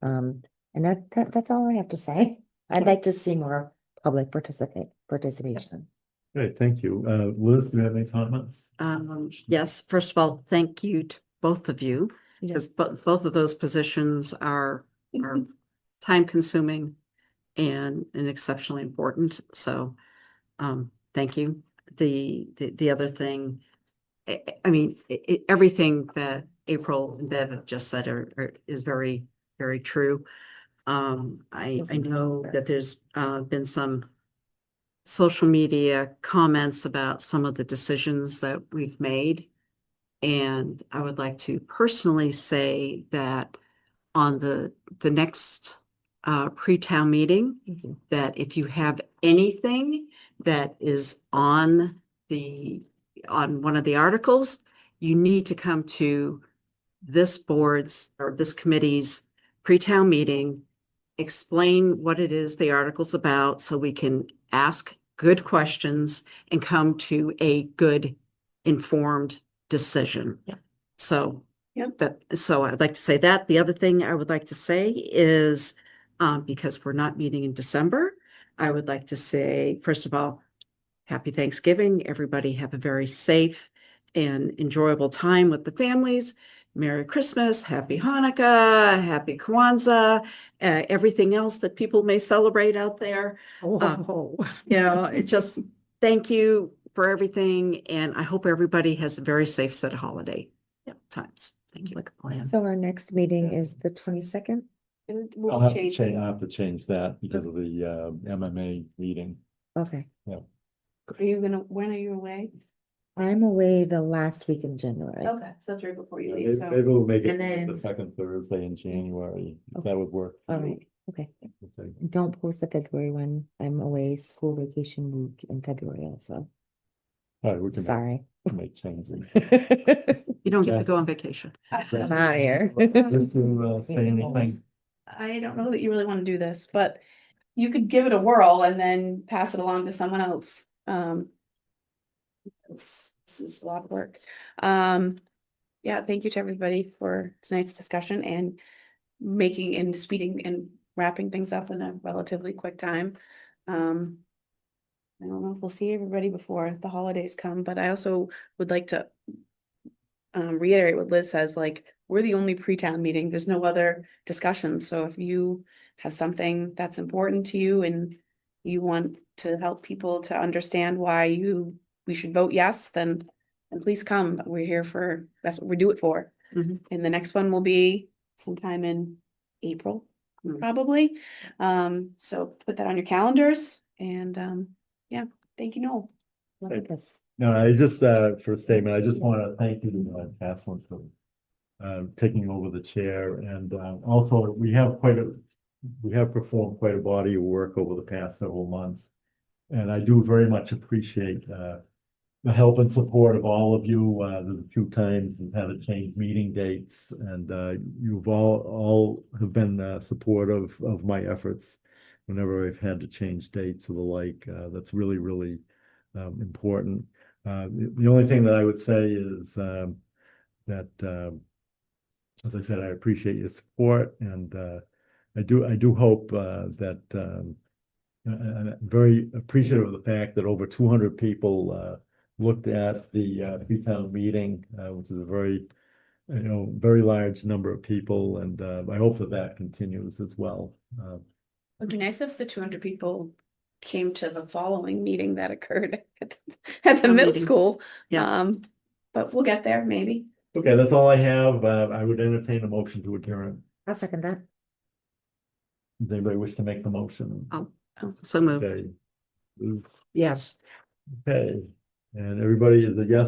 And that's all I have to say. I'd like to see more public participation. Great, thank you. Liz, do you have any comments? Yes, first of all, thank you to both of you, because both of those positions are time consuming and exceptionally important. So, thank you. The other thing, I mean, everything that April and Bev have just said is very, very true. I know that there's been some social media comments about some of the decisions that we've made. And I would like to personally say that on the next pre-town meeting, that if you have anything that is on one of the articles, you need to come to this board's or this committee's pre-town meeting, explain what it is the article's about so we can ask good questions and come to a good informed decision. Yeah. So Yep. so I'd like to say that. The other thing I would like to say is, because we're not meeting in December, I would like to say, first of all, happy Thanksgiving. Everybody have a very safe and enjoyable time with the families. Merry Christmas, Happy Hanukkah, Happy Kwanzaa, everything else that people may celebrate out there. It just thank you for everything. And I hope everybody has a very safe set of holiday times. Thank you. Like a plan. So our next meeting is the 22nd. And I'll we'll have to change. change, I'll have to change that because of the MMA meeting. Okay. When are you away? I'm away the last week in January. Okay, so that's right before you leave, Maybe so. we'll make it And then- the second Thursday in January, if that would work. for All you. right. Okay. Okay. Don't post the February one. I'm away school vacation week in February also. All right, we can Sorry. make changes. You don't get to go on vacation. I'm out of here. To say anything? I don't know that you really want to do this, but you could give it a whirl and then pass it along to someone else. This is a lot of work. Yeah, thank you to everybody for tonight's discussion and making and speeding and wrapping things up in a relatively quick time. I don't know if we'll see everybody before the holidays come, but I also would like to reiterate what Liz says, like, we're the only pre-town meeting. There's no other discussions. So if you have something that's important to you and you want to help people to understand why we should vote yes, then please come. We're here for, that's what we do it for. Mhm. And the next one will be sometime in April, Mhm. probably. So put that on your calendars and yeah, thank you, Noel. Look at this. No, I just, for a statement, I just want to thank you, Catherine, for taking over the chair. And also, we have performed quite a body of work over the past several months. And I do very much appreciate the help and support of all of you. There's a few times we've had to change meeting dates, and you've all have been supportive of my efforts whenever I've had to change dates or the like. That's really, really important. The only thing that I would say is that, as I said, I appreciate your support, and I do hope that I'm very appreciative of the fact that over 200 people looked at the pre-town meeting, which is a very, very large number of people, and I hope that continues as well. It'd be nice if the 200 people came to the following meeting that occurred at the Town middle meeting. school. Yeah. But we'll get there, maybe. Okay, that's all I have. I would entertain a motion to adjourn. I'll second that. Does anybody wish to make the motion? Oh, so moved. Okay. Yes. Okay, and everybody is a yes.